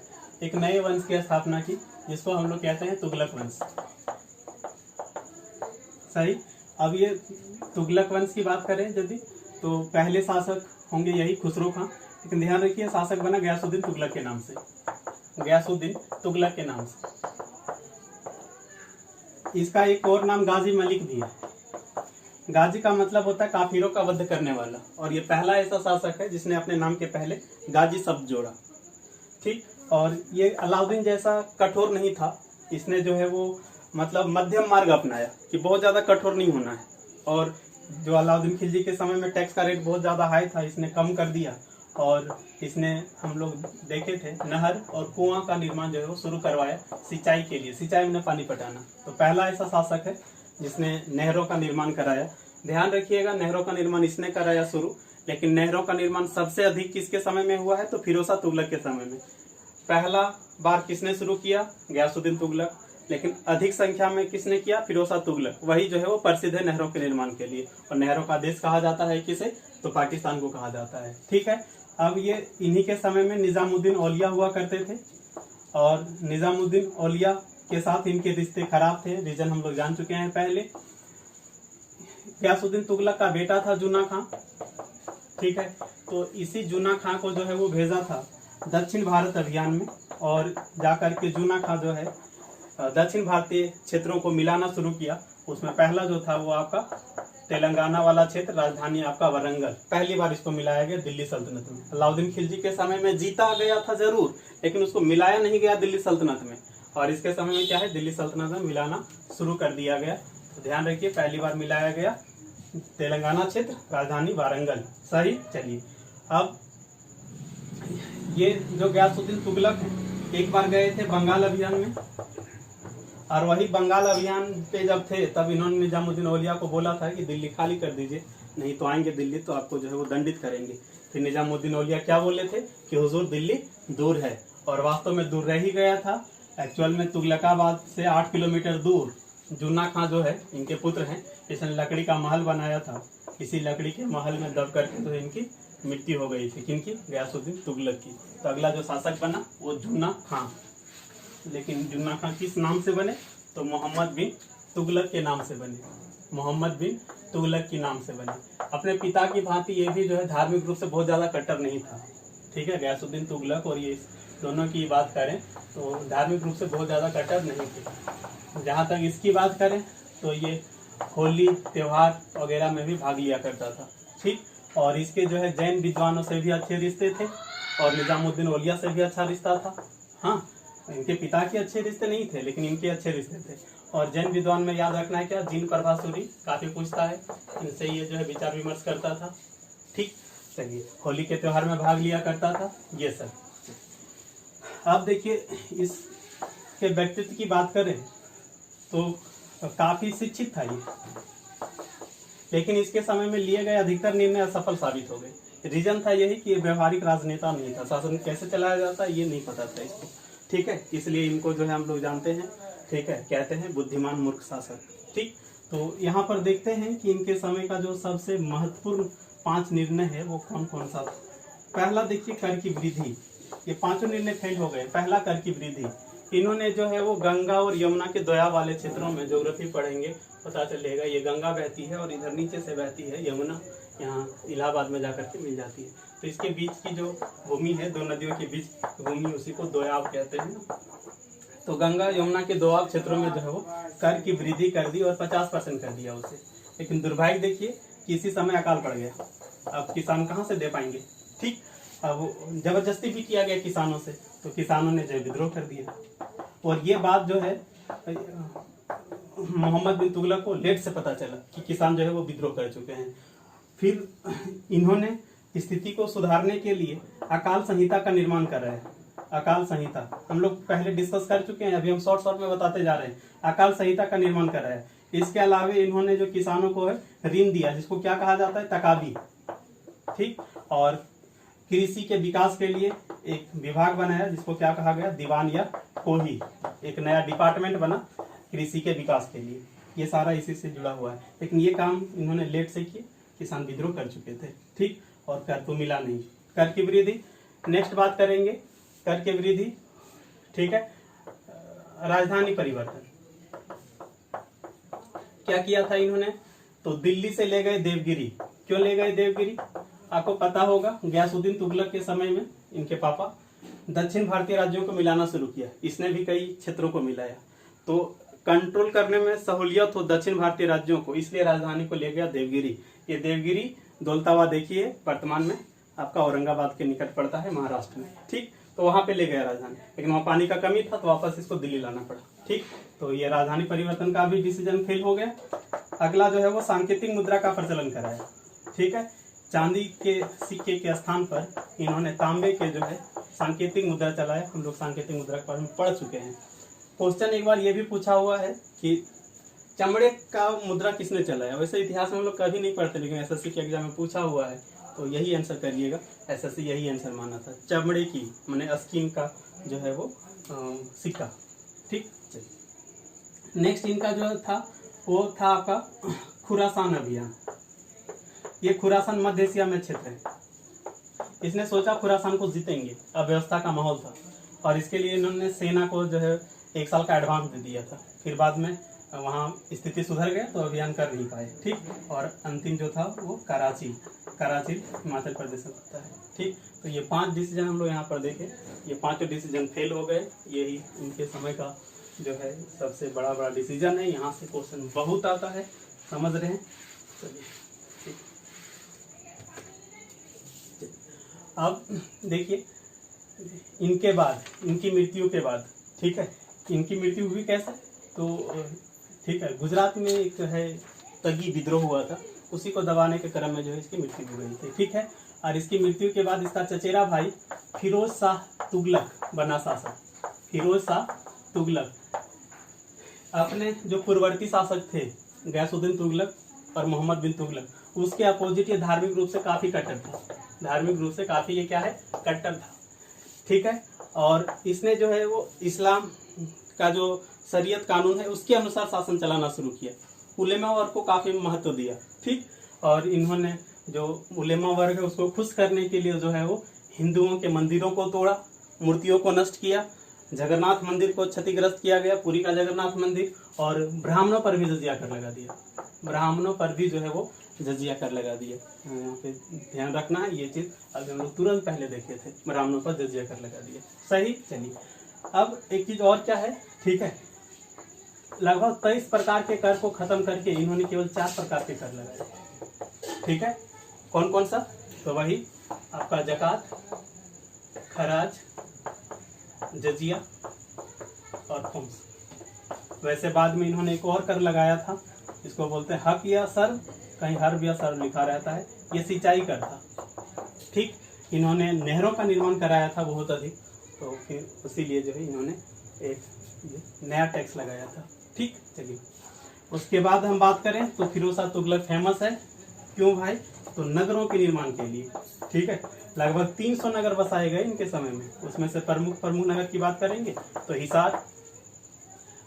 एक नए वंश की स्थापना की, जिसको हम लोग कहते हैं तुगलक वंश, सही। अब ये तुगलक वंश की बात करें यदि, तो पहले शासक होंगे यही खुसरो खां, लेकिन ध्यान रखिए शासक बना गयासुद्दीन तुगलक के नाम से, गयासुद्दीन तुगलक के नाम से। इसका एक और नाम गाजी मलिक भी है। गाजी का मतलब होता है काफिरों का वध करने वाला, और ये पहला ऐसा शासक है जिसने अपने नाम के पहले गाजी शब्द जोड़ा। ठीक, और ये अलाउद्दीन जैसा कठोर नहीं था, इसने जो है वो मतलब मध्यम मार्ग अपनाया कि बहुत ज़्यादा कठोर नहीं होना है। और जो अलाउद्दीन खिलजी के समय में टैक्स का रेट बहुत ज़्यादा हाई था, इसने कम कर दिया, और इसने हम लोग देखे थे नहर और कुआं का निर्माण जो है वो शुरू करवाया सिंचाई के लिए, सिंचाई में पानी पटाना। तो पहला ऐसा शासक है जिसने नहरों का निर्माण कराया। ध्यान रखिएगा नहरों का निर्माण इसने कराया शुरू, लेकिन नहरों का निर्माण सबसे अधिक किसके समय में हुआ है, तो फिरोज तुगलक के समय में। पहला बार किसने शुरू किया, गयासुद्दीन तुगलक, लेकिन अधिक संख्या में किसने किया, फिरोज तुगलक। वही जो है वो प्रसिद्ध है नहरों के निर्माण के लिए, और नहरों का देश कहा जाता है किसे, तो पाकिस्तान को कहा जाता है। ठीक है, अब ये इन्हीं के समय में निजामुद्दीन औलिया हुआ करते थे, और निजामुद्दीन औलिया के साथ इनके रिश्ते खराब थे, रीजन हम लोग जान चुके हैं पहले। गयासुद्दीन तुगलक का बेटा था जूना खां। ठीक है, तो इसी जूना खां को जो है वो भेजा था दक्षिण भारत अभियान में, और जाकर के जूना खां जो है दक्षिण भारतीय क्षेत्रों को मिलाना शुरू किया। उसमें पहला जो था वो आपका तेलंगाना वाला क्षेत्र, राजधानी आपका वारंगल, पहली बार इसको मिलाया गया दिल्ली सल्तनत में। अलाउद्दीन खिलजी के समय में जीता गया था जरूर, लेकिन उसको मिलाया नहीं गया दिल्ली सल्तनत में, और इसके समय में क्या है, दिल्ली सल्तनत में मिलाना शुरू कर दिया गया। तो ध्यान रखिए पहली बार मिलाया गया तेलंगाना क्षेत्र, राजधानी वारंगल। सही, चलिए अब ये जो गयासुद्दीन तुगलक है एक बार गए थे बंगाल अभियान में, और वही बंगाल अभियान पे जब थे तब इन्होंने निजामुद्दीन औलिया को बोला था कि दिल्ली खाली कर दीजिए, नहीं तो आएंगे दिल्ली तो आपको जो है वो दंडित करेंगे। फिर निजामुद्दीन औलिया क्या बोले थे कि हुजूर दिल्ली दूर है, और वास्तव में दूर रह ही गया था। एक्चुअल में तुगलकाबाद से 8 किलोमीटर दूर जूना खां जो है इनके पुत्र हैं, इसने लकड़ी का महल बनाया था। इसी लकड़ी के महल में दब करके तो इनकी मृत्यु हो गई थी, किनकी, गयासुद्दीन तुगलक की। तो अगला जो शासक बना वो जूना खां, लेकिन जूना खां किस नाम से बने, तो मोहम्मद बिन तुगलक के नाम से बने, मोहम्मद बिन तुगलक के नाम से बने। अपने पिता की भांति ये भी जो है धार्मिक रूप से बहुत ज़्यादा कट्टर नहीं था। ठीक है, गयासुद्दीन तुगलक और ये दोनों की बात करें तो धार्मिक रूप से बहुत ज़्यादा कट्टर नहीं थे। जहाँ तक इसकी बात करें तो ये होली त्यौहार वगैरह में भी भाग लिया करता था। ठीक, और इसके जो है जैन विद्वानों से भी अच्छे रिश्ते थे, और निजामुद्दीन औलिया से भी अच्छा रिश्ता था। हाँ, इनके पिता के अच्छे रिश्ते नहीं थे, लेकिन इनके अच्छे रिश्ते थे। और जैन विद्वान में याद रखना है क्या, जिन प्रभासूरी काफी पूछता है, इनसे ये जो है विचार विमर्श करता था। ठीक, चलिए होली के त्योहार में भाग लिया करता था ये सब। अब देखिए इसके व्यक्तित्व की बात करें तो काफी शिक्षित था ये, लेकिन इसके समय में लिए गए अधिकतर निर्णय असफल साबित हो गए। रीजन था यही कि व्यवहारिक राजनेता नहीं था, शासन कैसे चलाया जाता है ये नहीं पता था इसको। ठीक है, इसलिए इनको जो है हम लोग जानते हैं, ठीक है, कहते हैं बुद्धिमान मूर्ख शासक। ठीक, तो यहाँ पर देखते हैं कि इनके समय का जो सबसे महत्वपूर्ण 5 निर्णय है वो कौन कौन सा था। पहला देखिए कर की वृद्धि, ये 5 निर्णय फेल हो गए। पहला कर की वृद्धि, इन्होंने जो है वो गंगा और यमुना के दोया वाले क्षेत्रों में, ज्योग्राफी पढ़ेंगे पता चलेगा, ये गंगा बहती है और इधर नीचे से बहती है यमुना, यहाँ इलाहाबाद में जाकर के मिल जाती है। तो इसके बीच की जो भूमि है, 2 नदियों के बीच भूमि, उसी को दोयाब कहते हैं। तो गंगा यमुना के दोआब क्षेत्रों में जो है वो कर की वृद्धि कर दी और 50% कर दिया उसे। लेकिन दुर्भाग्य देखिए कि इसी समय अकाल पड़ गया, अब किसान कहाँ से दे पाएंगे। ठीक, अब जबरदस्ती भी किया गया किसानों से, तो किसानों ने जो विद्रोह कर दिया। और ये बात जो है मोहम्मद बिन तुगलक को लेट से पता चला कि किसान जो है वो विद्रोह कर चुके हैं। फिर इन्होंने स्थिति को सुधारने के लिए अकाल संहिता का निर्माण करा है। अकाल संहिता हम लोग पहले डिस्कस कर चुके हैं, अभी हम शॉर्ट में बताते जा रहे हैं। अकाल संहिता का निर्माण करा है। इसके अलावा इन्होंने जो किसानों को है ऋण दिया, जिसको क्या कहा जाता है, तकाबी। ठीक, और कृषि के विकास के लिए एक विभाग बनाया जिसको क्या कहा गया, दीवान या कोही, एक नया डिपार्टमेंट बना कृषि के विकास के लिए। ये सारा इसी से जुड़ा हुआ है, लेकिन ये काम इन्होंने लेट से किए, किसान विद्रोह कर चुके थे। ठीक, और कर तो मिला नहीं। कर की वृद्धि, नेक्स्ट बात करेंगे कर की वृद्धि। ठीक है, राजधानी परिवर्तन क्या किया था इन्होंने, तो दिल्ली से ले गए देवगिरी। क्यों ले गए देवगिरी, आपको पता होगा गयासुद्दीन तुगलक के समय में इनके पापा दक्षिण भारतीय राज्यों को मिलाना शुरू किया। इसने भी कई क्षेत्रों को मिलाया, तो कंट्रोल करने में सहूलियत हो दक्षिण भारतीय राज्यों को, इसलिए राजधानी को ले गया देवगिरी। ये देवगिरी दौलताबाद देखिए वर्तमान में आपका औरंगाबाद के निकट पड़ता है महाराष्ट्र में। ठीक, तो वहां पे ले गया राजधानी, लेकिन वहां पानी का कमी था तो वापस इसको दिल्ली लाना पड़ा। ठीक, तो ये राजधानी परिवर्तन का भी डिसीजन फेल हो गया। अगला जो है वो सांकेतिक मुद्रा का प्रचलन कराया। ठीक है, चांदी के सिक्के के स्थान पर इन्होंने तांबे के जो है सांकेतिक मुद्रा चलाया। हम लोग सांकेतिक मुद्रा के बारे में पढ़ चुके हैं। क्वेश्चन एक बार ये भी पूछा हुआ है कि चमड़े का मुद्रा किसने चलाया। वैसे इतिहास में हम लोग कभी नहीं पढ़ते, लेकिन एसएससी के एग्जाम में पूछा हुआ है, तो यही आंसर करिएगा। एसएससी यही आंसर माना था, चमड़े की माने स्किन का जो है वो सिक्का। ठीक, चलिए नेक्स्ट इनका जो था वो था आपका खुरासान अभियान। ये खुरासान मध्य एशिया में क्षेत्र है। इसने सोचा खुरासान को जीतेंगे, अव्यवस्था का माहौल था, और इसके लिए इन्होंने सेना को जो है 1 साल का एडवांस दे दिया था। फिर बाद में वहाँ स्थिति सुधर गए तो अभियान कर नहीं पाए। ठीक, और अंतिम जो था वो कराची हिमाचल प्रदेश में पड़ता है। ठीक, तो ये 5 डिसीजन हम लोग यहाँ पर देखे, ये 5 डिसीजन फेल हो गए। यही इनके समय का जो है सबसे बड़ा डिसीजन है। यहाँ से क्वेश्चन बहुत आता है, समझ रहे हैं। चलिए ठीक, अब देखिए इनके बाद, इनकी मृत्यु के बाद, ठीक है, इनकी मृत्यु हुई कैसे, तो ठीक है, गुजरात में एक है तगी विद्रोह हुआ था, उसी को दबाने के क्रम में जो है इसकी मृत्यु हो गई थी। ठीक है, और इसकी मृत्यु के बाद इसका चचेरा भाई फिरोज शाह तुगलक बना शासक। फिरोज शाह तुगलक अपने जो पूर्ववर्ती शासक थे गयासुद्दीन तुगलक और मोहम्मद बिन तुगलक, उसके अपोजिट ये धार्मिक रूप से काफी कट्टर था। धार्मिक रूप से काफी ये क्या है, कट्टर था। ठीक है, और इसने जो है वो इस्लाम का जो शरीयत कानून है उसके अनुसार शासन चलाना शुरू किया। उलेमा वर्ग को काफी महत्व दिया। ठीक, और इन्होंने जो उलेमा वर्ग है उसको खुश करने के लिए जो है वो हिंदुओं के मंदिरों को तोड़ा, मूर्तियों को नष्ट किया, जगन्नाथ मंदिर को क्षतिग्रस्त किया गया, पुरी का जगन्नाथ मंदिर, और ब्राह्मणों पर भी जजिया कर लगा दिया। ब्राह्मणों पर भी जो है वो जजिया कर लगा दिया। यहाँ पे ध्यान रखना है ये चीज, अभी हम लोग तुरंत पहले देखे थे, ब्राह्मणों पर जजिया कर लगा दिया। सही, चलिए अब एक चीज और क्या है। ठीक है, लगभग 23 प्रकार के कर को खत्म करके इन्होंने केवल 4 प्रकार के कर लगाए। ठीक है, कौन कौन सा, तो वही आपका जकात, खराज, जजिया और खुम्स। वैसे बाद में इन्होंने एक और कर लगाया था, इसको बोलते हैं हक या सर्व, कहीं हर्ब या सर्व लिखा रहता है, ये सिंचाई कर था। ठीक, इन्होंने नहरों का निर्माण कराया था बहुत अधिक, तो फिर इसीलिए जो है इन्होंने एक नया टैक्स लगाया था। ठीक, चलिए उसके बाद हम बात करें तो फिरोज शाह तुगलक फेमस है क्यों भाई, तो नगरों के निर्माण के लिए। ठीक है, लगभग 300 नगर बसाए गए इनके समय में। उसमें से प्रमुख नगर की बात करेंगे तो हिसार,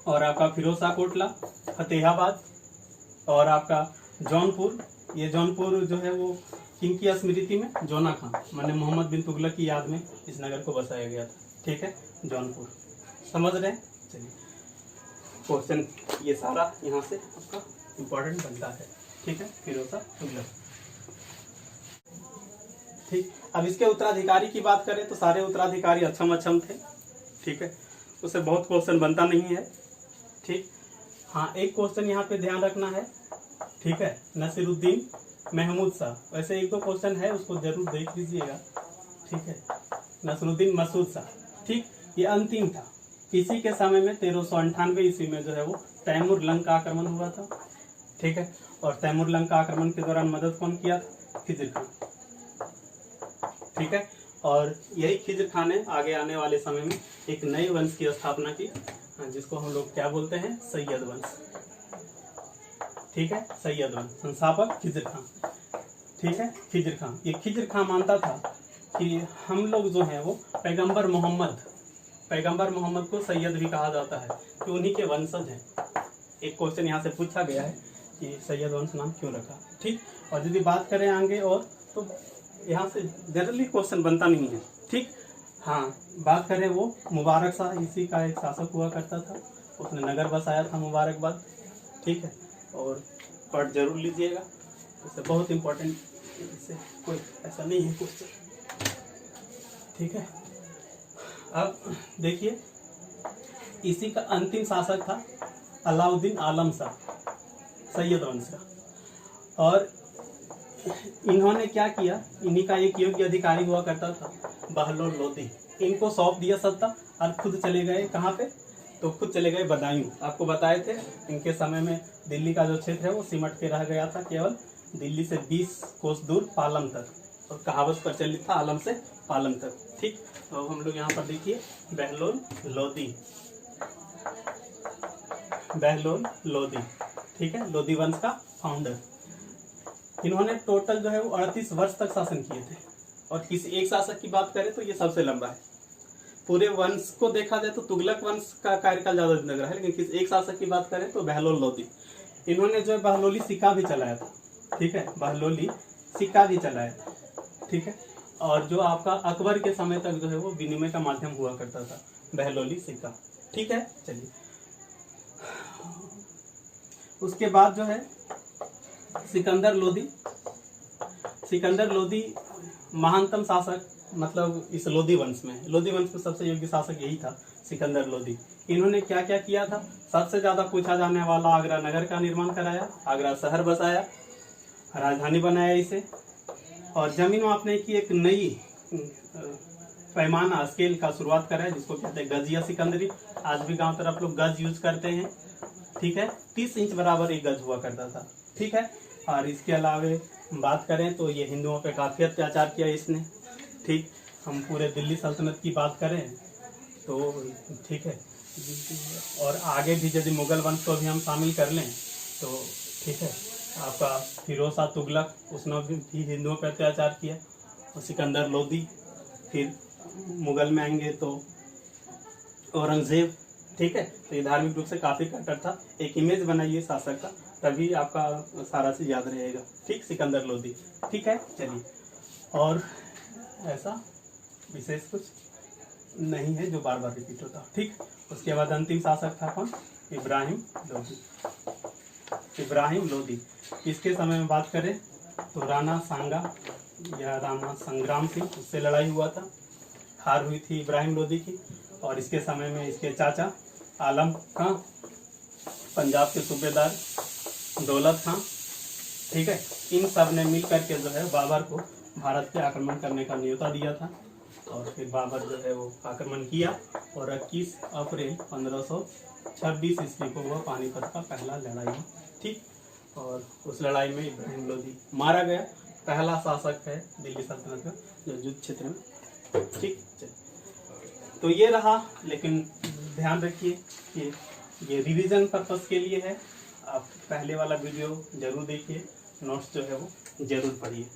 और आपका फिरोज शाह कोटला, फतेहाबाद, और आपका जौनपुर। ये जौनपुर जो है वो किनकी स्मृति में, जोना खान माने मोहम्मद बिन तुगलक की याद में इस नगर को बसाया गया था। ठीक है, जौनपुर, समझ रहे हैं। चलिए क्वेश्चन ये सारा यहाँ से आपका इम्पोर्टेंट बनता है। ठीक है, फिरोज शाह तुगलक। ठीक, अब इसके उत्तराधिकारी की बात करें तो सारे उत्तराधिकारी अक्षम थे। ठीक है, उससे बहुत क्वेश्चन बनता नहीं है। ठीक, हाँ एक क्वेश्चन यहाँ पे ध्यान रखना है। ठीक है, नसीरुद्दीन महमूद शाह, वैसे 1-2 क्वेश्चन है उसको जरूर देख लीजिएगा। ठीक है, नसीरुद्दीन मसूद शाह। ठीक, ये अंतिम था। इसी के समय में 1398 ईस्वी में जो है वो तैमूर लंग का आक्रमण हुआ था। ठीक है, और तैमूर लंग का आक्रमण के दौरान मदद कौन किया था, खिज्र खान। ठीक है, और यही खिज्र खान ने आगे आने वाले समय में एक नए वंश की स्थापना की, जिसको हम लोग क्या बोलते हैं, सैयद वंश। ठीक है, सैयद वंश, संस्थापक खिज्र खान। ठीक है, खिज्र खान, ये खिज्र खान मानता था कि हम लोग जो है वो पैगंबर मोहम्मद को सैयद भी कहा जाता है कि उन्हीं के वंशज हैं। एक क्वेश्चन यहाँ से पूछा गया है कि सैयद वंश नाम क्यों रखा। ठीक, और यदि बात करें आगे और तो यहाँ से जनरली क्वेश्चन बनता नहीं है। ठीक, हाँ बात करें वो मुबारक शाह, इसी का एक शासक हुआ करता था, उसने नगर बसाया था मुबारकबाद। ठीक है, और पढ़ जरूर लीजिएगा, इससे बहुत इम्पोर्टेंट इससे कोई ऐसा नहीं है क्वेश्चन, ठीक है। अब देखिए, इसी का अंतिम शासक था अलाउद्दीन आलम शाह, सैयद वंश का। और इन्होंने क्या किया, इन्हीं का एक योग्य अधिकारी हुआ करता था बहलोल लोदी, इनको सौंप दिया सत्ता और खुद चले गए कहाँ पे, तो खुद चले गए बदायूं। आपको बताए थे इनके समय में दिल्ली का जो क्षेत्र है वो सिमट के रह गया था केवल दिल्ली से 20 कोस दूर पालम तक, और कहावत प्रचलित था आलम से पालम तक, ठीक। तो हम लोग यहाँ पर देखिए बहलोल लोदी, बहलोल लोदी, ठीक है, लोदी वंश का फाउंडर। इन्होंने टोटल जो है वो 38 वर्ष तक शासन किए थे। और किसी एक शासक की बात करें तो ये सबसे लंबा है। पूरे वंश को देखा जाए तो तुगलक वंश का कार्यकाल ज्यादा दिन लग रहा है, लेकिन किसी एक शासक की बात करें तो बहलोल लोदी। इन्होंने जो है बहलोली सिक्का भी चलाया था, ठीक है, बहलोली सिक्का भी चलाया था, ठीक है। और जो आपका अकबर के समय तक जो है वो विनिमय का माध्यम हुआ करता था बहलोली सिक्का, ठीक है। चलिए, उसके बाद जो है सिकंदर लोदी। सिकंदर लोदी महानतम शासक, मतलब इस लोदी वंश में, लोदी वंश में सबसे योग्य शासक यही था सिकंदर लोदी। इन्होंने क्या क्या किया था, सबसे ज्यादा पूछा जाने वाला आगरा नगर का निर्माण कराया, आगरा शहर बसाया, राजधानी बनाया इसे, और जमीन मापने की एक नई पैमाना स्केल का शुरुआत कराया जिसको कहते हैं गज या सिकंदरी। आज भी गांव तरफ लोग गज यूज करते हैं, ठीक है। 30 इंच बराबर एक गज हुआ करता था, ठीक है। और इसके अलावे बात करें तो ये हिंदुओं पे काफी अत्याचार किया इसने, ठीक। हम पूरे दिल्ली सल्तनत की बात करें तो ठीक है, और आगे भी यदि मुगल वंश को भी हम शामिल कर लें तो ठीक है, आपका फिरोज शाह तुगलक, उसने भी हिंदुओं पर अत्याचार किया, और सिकंदर लोदी, फिर मुगल में आएंगे तो औरंगजेब, ठीक है। तो ये धार्मिक रूप से काफी कट्टर था। एक इमेज बनाइए शासक का, तभी आपका सारा चीज याद रहेगा, ठीक। सिकंदर लोदी, ठीक है। चलिए, और ऐसा विशेष कुछ नहीं है जो बार बार रिपीट होता, ठीक। उसके बाद अंतिम शासक था कौन, इब्राहिम लोदी। इब्राहिम लोदी, इसके समय में बात करें तो राणा सांगा या राणा संग्राम सिंह, उससे लड़ाई हुआ था, हार हुई थी इब्राहिम लोदी की। और इसके समय में इसके चाचा आलम खां, पंजाब के सूबेदार दौलत खां, ठीक है, इन सब ने मिल करके जो है बाबर को भारत पे आक्रमण करने का न्योता दिया था। और फिर बाबर जो है वो आक्रमण किया, और 21 अप्रैल 1526 ईस्वी को वह पानीपत का पहला लड़ाई, ठीक। और उस लड़ाई में इब्राहिम लोदी मारा गया, पहला शासक है दिल्ली सल्तनत का जो युद्ध क्षेत्र में, ठीक। तो ये रहा, लेकिन ध्यान रखिए कि ये रिवीजन पर्पस के लिए है। आप पहले वाला वीडियो जरूर देखिए, नोट्स जो है वो जरूर पढ़िए।